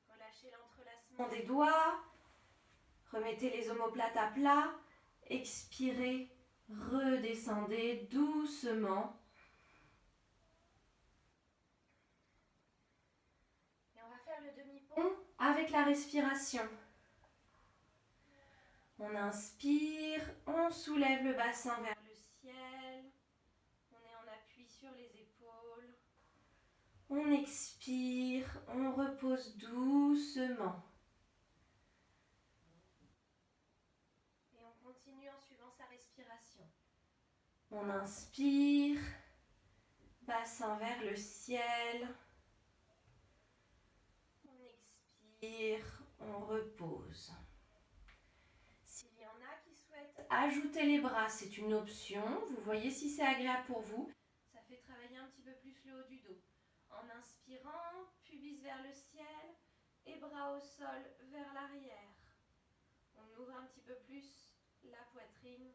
Relâchez l'entrelacement des doigts. Remettez les omoplates à plat. Expirez, redescendez doucement. Et on va faire le demi-pont avec la respiration. On inspire, on soulève le bassin vers le ciel. On est en appui sur les épaules. On expire, on repose doucement. Et on continue en suivant sa respiration. On inspire, bassin vers le ciel. On expire, on repose. S'il y en a qui souhaitent ajouter les bras, c'est une option. Vous voyez si c'est agréable pour vous. Ça fait travailler un petit peu plus le haut du dos. En inspirant, pubis vers le ciel et bras au sol vers l'arrière. On ouvre un petit peu plus la poitrine.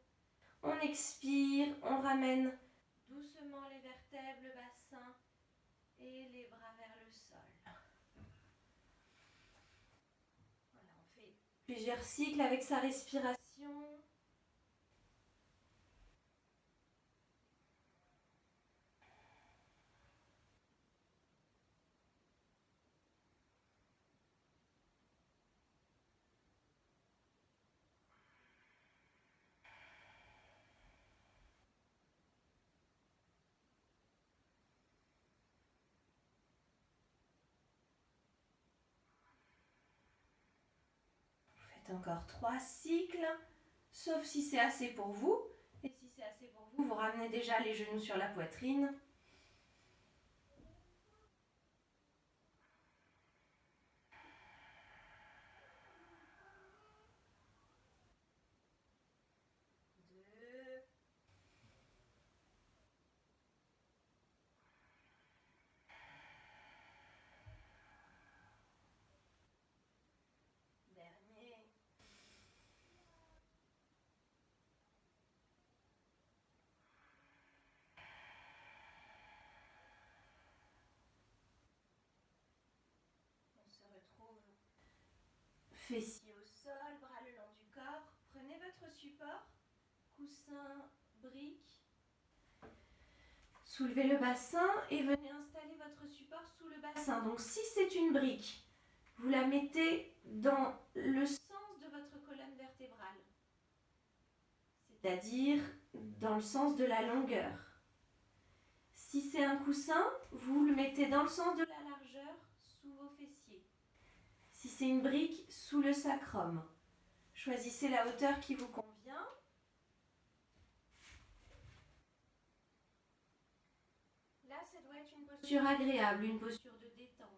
On expire, on ramène doucement les vertèbres, le bassin et les bras vers le sol. Voilà, on fait plusieurs cycles avec sa respiration. Faites encore 3 cycles, sauf si c'est assez pour vous. Et si c'est assez pour vous, vous ramenez déjà les genoux sur la poitrine. Fessiers au sol, bras le long du corps. Prenez votre support, coussin, brique. Soulevez le bassin et venez installer votre support sous le bassin. Donc si c'est une brique, vous la mettez dans le sens de votre colonne vertébrale, c'est-à-dire dans le sens de la longueur. Si c'est un coussin, vous le mettez dans le sens de la largeur sous vos fessiers. Si c'est une brique, sous le sacrum. Choisissez la hauteur qui vous convient. Là, ça doit être une posture agréable, une posture de détente.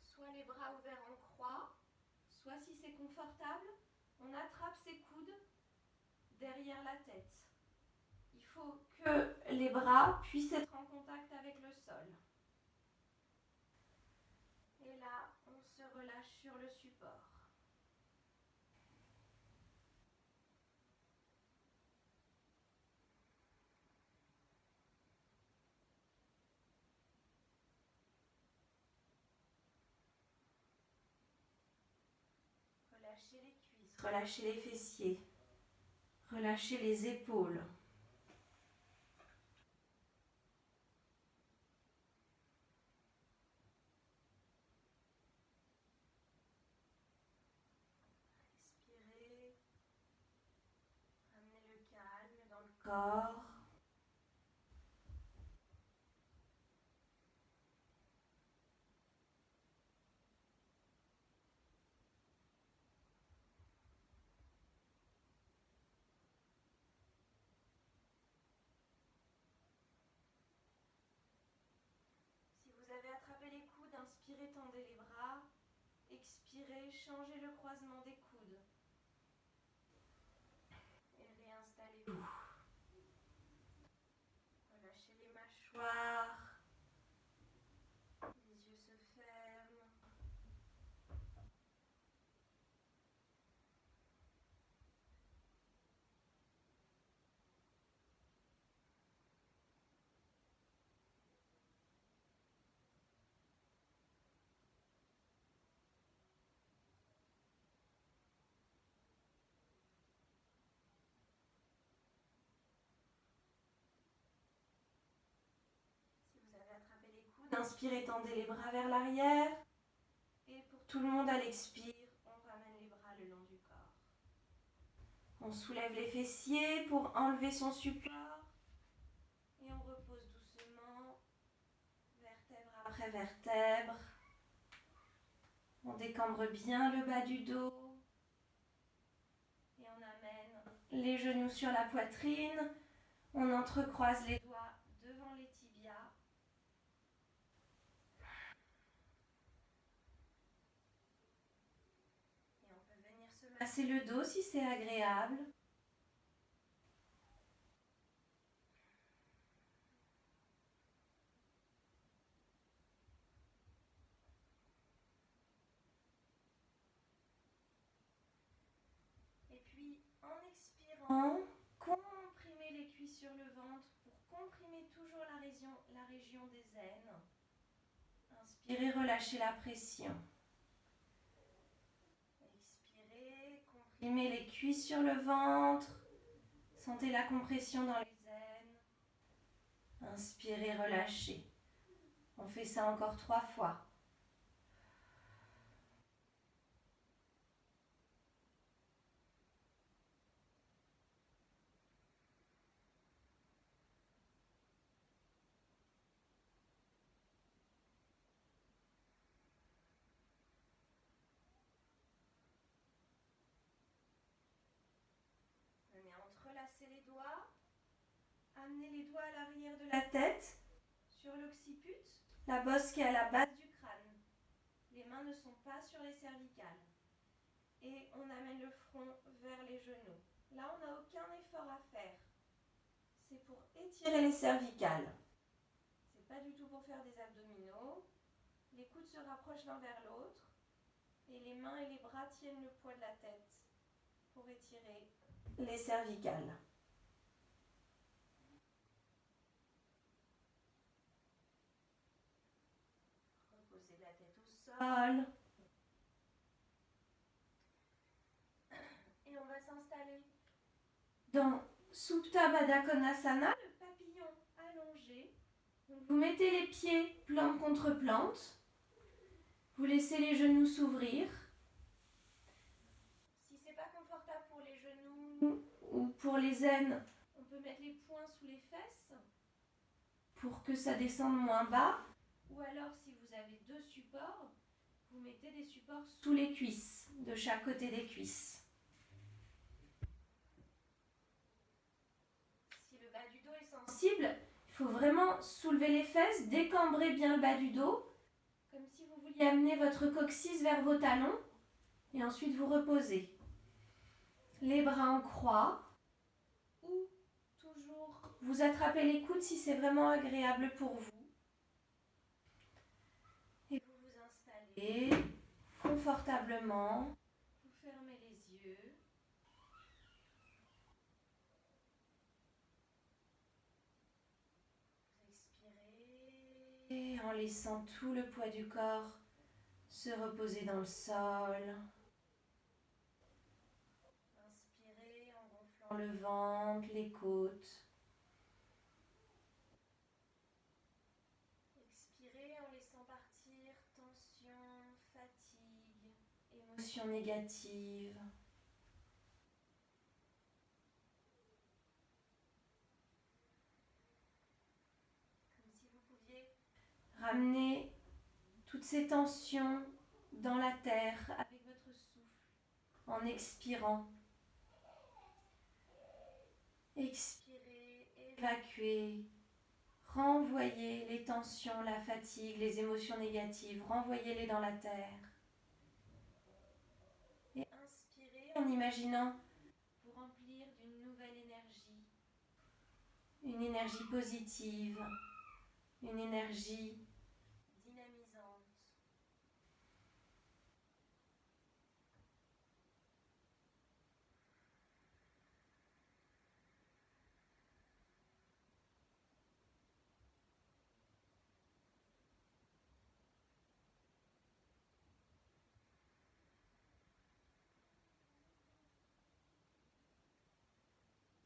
Soit les bras ouverts en croix, soit si c'est confortable, on attrape ses coudes derrière la tête. Il faut que les bras puissent être en contact avec le sol. Et là, on se relâche sur le support. Relâchez les cuisses, relâchez les fessiers, relâchez les épaules. Respirez, ramenez le calme dans le corps. Si vous avez attrapé les coudes, inspirez, tendez les bras. Expirez, changez le croisement des coudes. Et réinstallez-vous. Relâchez les mâchoires. Les yeux se ferment. l'inspire, étendez les bras vers l'arrière. Et pour tout le monde, à l'expire, on ramène les bras le long du corps. On soulève les fessiers pour enlever son support. Et on repose doucement, vertèbre après vertèbre. On décambre bien le bas du dos. Et on amène les genoux sur la poitrine. On entrecroise les doigts devant les tibias. Et on peut venir se masser le dos si c'est agréable. Et puis en expirant, comprimez les cuisses sur le ventre pour comprimer toujours la région des aines. Inspirez, relâchez la pression. Expirez, comprimez les cuisses sur le ventre. Sentez la compression dans les aines. Inspirez, relâchez. On fait ça encore 3 fois. Venez entrelacer les doigts. Amenez les doigts à l'arrière de la tête, sur l'occiput, la bosse qui est à la base du crâne. Les mains ne sont pas sur les cervicales. Et on amène le front vers les genoux. Là, on n'a aucun effort à faire. C'est pour étirer les cervicales. C'est pas du tout pour faire des abdominaux. Les coudes se rapprochent l'un vers l'autre. Et les mains et les bras tiennent le poids de la tête pour étirer les cervicales. Reposez la tête au sol. Et on va s'installer dans Supta Baddha Konasana, le papillon allongé. Donc vous mettez les pieds plante contre plante. Vous laissez les genoux s'ouvrir. Si ce n'est pas confortable pour les genoux ou pour les aines, on peut mettre les poings sous les fesses pour que ça descende moins bas. Ou alors, si vous avez 2 supports, vous mettez des supports sous les cuisses, de chaque côté des cuisses. Si le bas du dos est sensible, il faut vraiment soulever les fesses, décambrer bien le bas du dos, comme si vous vouliez amener votre coccyx vers vos talons, et ensuite vous reposez. Les bras en croix, ou toujours vous attrapez les coudes si c'est vraiment agréable pour vous. Et vous vous installez confortablement, vous fermez les yeux. Expirez en laissant tout le poids du corps se reposer dans le sol. Inspirez en gonflant le ventre, les côtes. Expirez en laissant partir tension, fatigue, émotions négatives. Comme si vous pouviez ramener toutes ces tensions dans la terre avec votre souffle en expirant. Expirez, évacuez, renvoyez les tensions, la fatigue, les émotions négatives, renvoyez-les dans la terre. Et inspirez en imaginant vous remplir d'une nouvelle énergie, une énergie positive, une énergie dynamisante.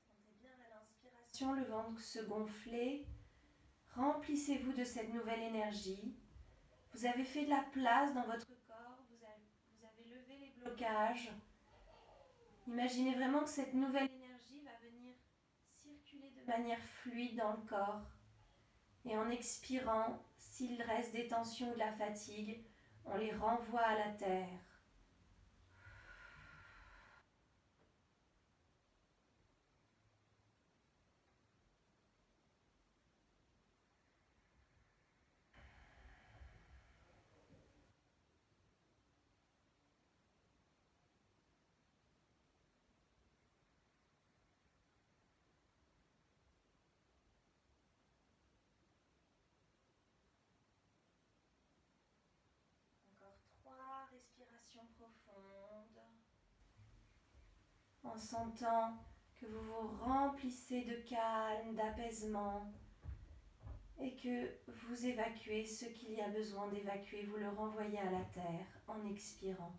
Sentez bien à l'inspiration le ventre se gonfler. Remplissez-vous de cette nouvelle énergie. Vous avez fait de la place dans votre corps, vous avez levé les blocages. Imaginez vraiment que cette nouvelle énergie va venir circuler de manière fluide dans le corps. Et en expirant, s'il reste des tensions ou de la fatigue, on les renvoie à la terre. Encore 3 respirations profondes. En sentant que vous vous remplissez de calme, d'apaisement et que vous évacuez ce qu'il y a besoin d'évacuer, vous le renvoyez à la terre en expirant.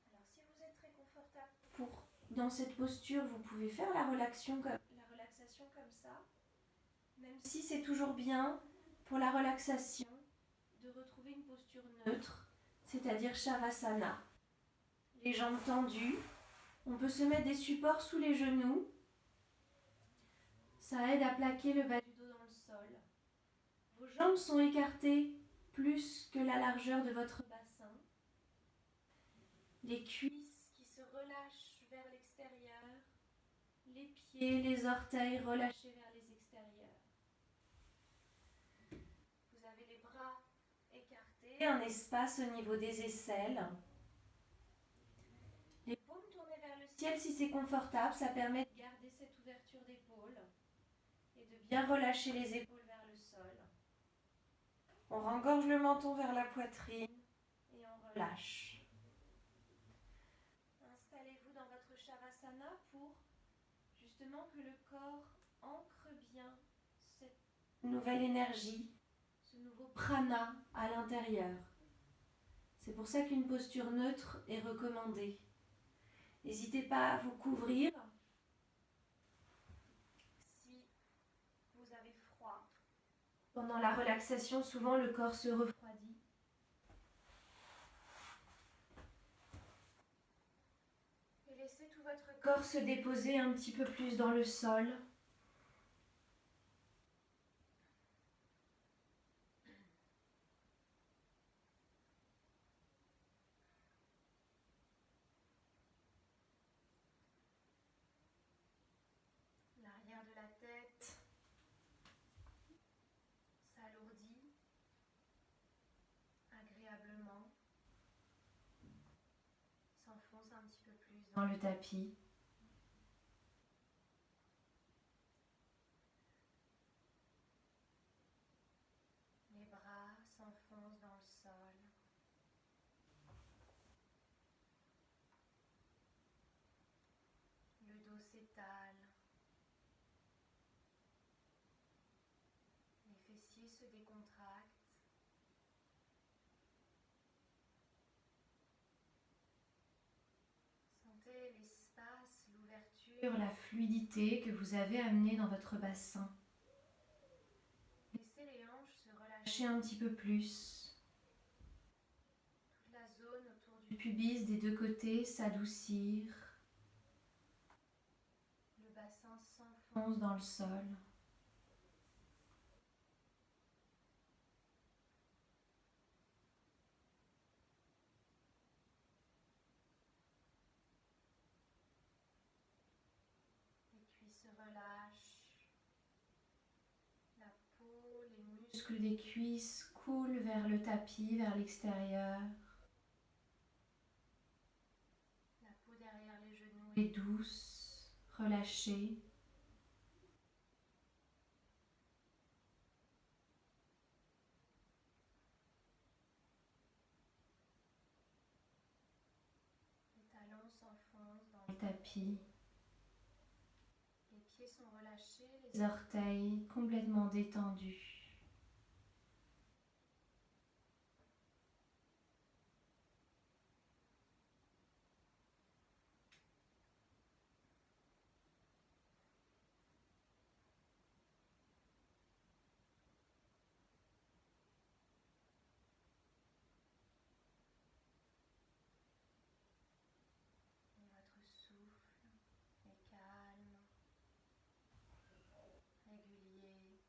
Alors si vous êtes très confortable dans cette posture, vous pouvez faire la relaxation comme ça, même si c'est toujours bien pour la relaxation de retrouver une posture neutre, c'est-à-dire Shavasana. Les jambes tendues, on peut se mettre des supports sous les genoux. Ça aide à plaquer le bas du dos dans le sol. Vos jambes sont écartées plus que la largeur de votre bassin. Les cuisses qui se relâchent vers l'extérieur. Les pieds, les orteils relâchés vers les extérieurs. Vous avez les bras écartés, un espace au niveau des aisselles. Les paumes tournées vers le ciel si c'est confortable, ça permet de garder cette ouverture d'épaule et de bien relâcher les épaules vers le sol. On rengorge le menton vers la poitrine et on relâche. Installez-vous dans votre Shavasana pour justement que le corps ancre bien cette nouvelle énergie, ce nouveau prana à l'intérieur. C'est pour ça qu'une posture neutre est recommandée. N'hésitez pas à vous couvrir si vous avez froid. Pendant la relaxation, souvent le corps se refroidit. Et laissez tout votre corps se déposer un petit peu plus dans le sol. L'arrière de la tête s'alourdit agréablement, s'enfonce un petit peu plus dans le tapis. Les bras s'enfoncent dans le sol. Le dos s'étale. Les fessiers se décontractent. Sentez l'espace, l'ouverture, la fluidité que vous avez amenée dans votre bassin. Laissez les hanches se relâcher un petit peu plus. Toute la zone autour du pubis des deux côtés s'adoucir. Le bassin s'enfonce dans le sol. Les cuisses se relâchent. La peau, les muscles des cuisses coulent vers le tapis, vers l'extérieur. La peau derrière les genoux est douce, relâchée. tapis. Les pieds sont relâchés, les orteils complètement détendus. Votre souffle est calme, régulier.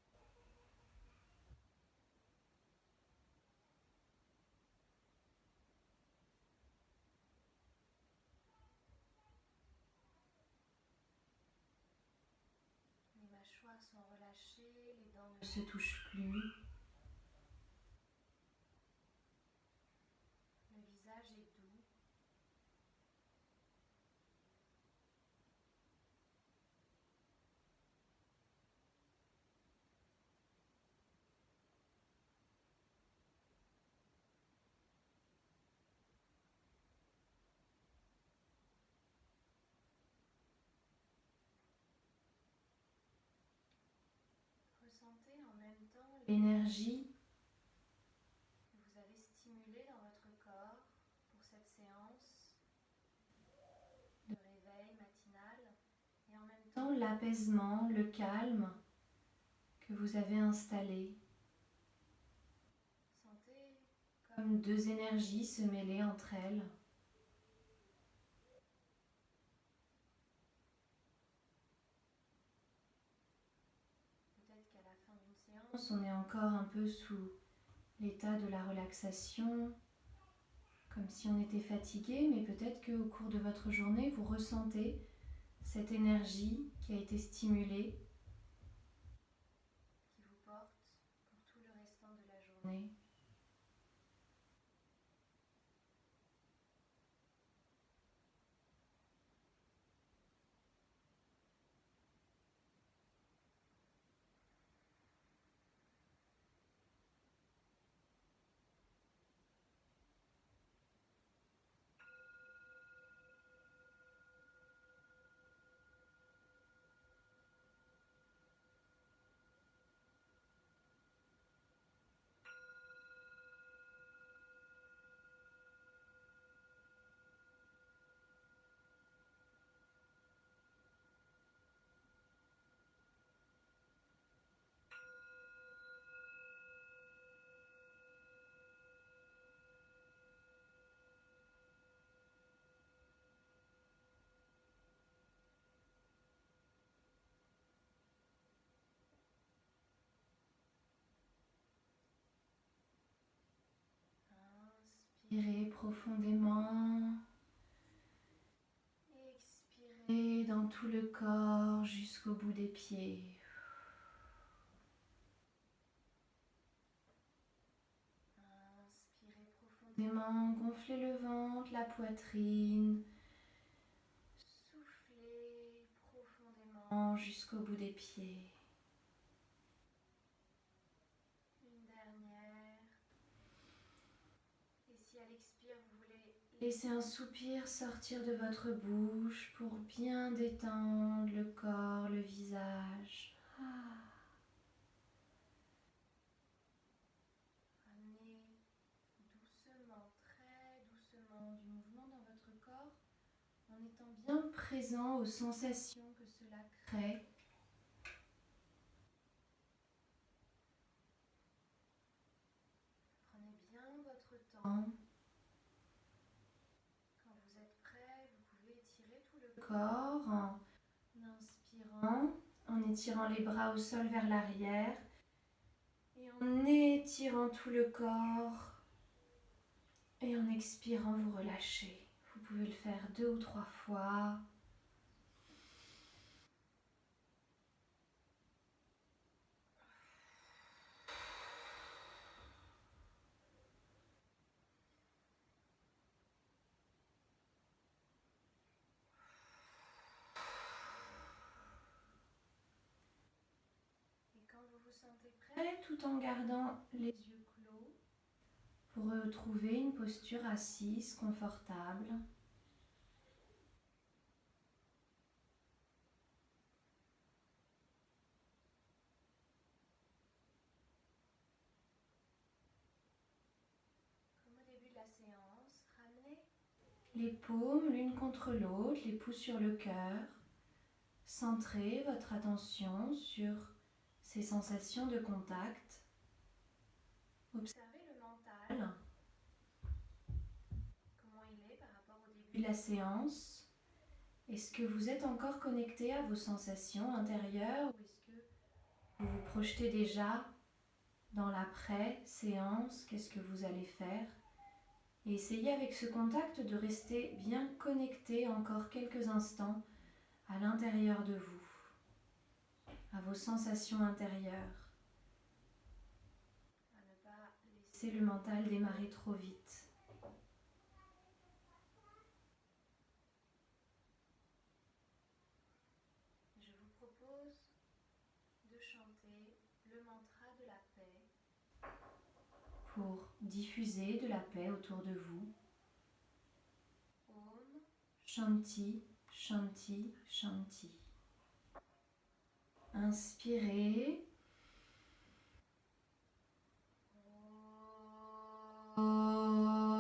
Les mâchoires sont relâchées, les dents ne se touchent plus. Le visage est doux. Ressentez en même temps l'énergie que vous avez stimulée dans votre corps pour cette séance de réveil matinal et en même temps l'apaisement, le calme que vous avez installé. Sentez comme deux énergies se mêler entre elles. Peut-être qu'à la fin d'une séance, on est encore un peu sous l'état de la relaxation, comme si on était fatigué, mais peut-être qu'au cours de votre journée, vous ressentez cette énergie qui a été stimulée, qui vous porte pour tout le restant de la journée. Inspirez profondément. Expirez dans tout le corps jusqu'au bout des pieds. Inspirez profondément, gonflez le ventre, la poitrine. Soufflez profondément jusqu'au bout des pieds. Une dernière. Et si à l'expire, vous voulez laisser un soupir sortir de votre bouche pour bien détendre le corps, le visage. Ramenez doucement, très doucement du mouvement dans votre corps en étant bien présent aux sensations que cela crée. Prenez bien votre temps. Quand vous êtes prêt, vous pouvez étirer tout le corps en inspirant, en étirant les bras au sol vers l'arrière et en étirant tout le corps et en expirant, vous relâchez. Vous pouvez le faire 2 ou 3 fois. Et quand vous vous sentez prêt, tout en gardant les yeux clos, vous retrouvez une posture assise confortable. les paumes l'une contre l'autre, les pouces sur le cœur. Centrez votre attention sur ces sensations de contact. Observez le mental, comment il est par rapport au début de la séance. Est-ce que vous êtes encore connecté à vos sensations intérieures ou est-ce que vous vous projetez déjà dans l'après-séance? Qu'est-ce que vous allez faire? Et essayez avec ce contact de rester bien connecté encore quelques instants à l'intérieur de vous, à vos sensations intérieures, à ne pas laisser le mental démarrer trop vite. Je vous propose de chanter le mantra de la paix pour diffuser de la paix autour de vous. Om Shanti, Shanti, Shanti. Inspirez. Om.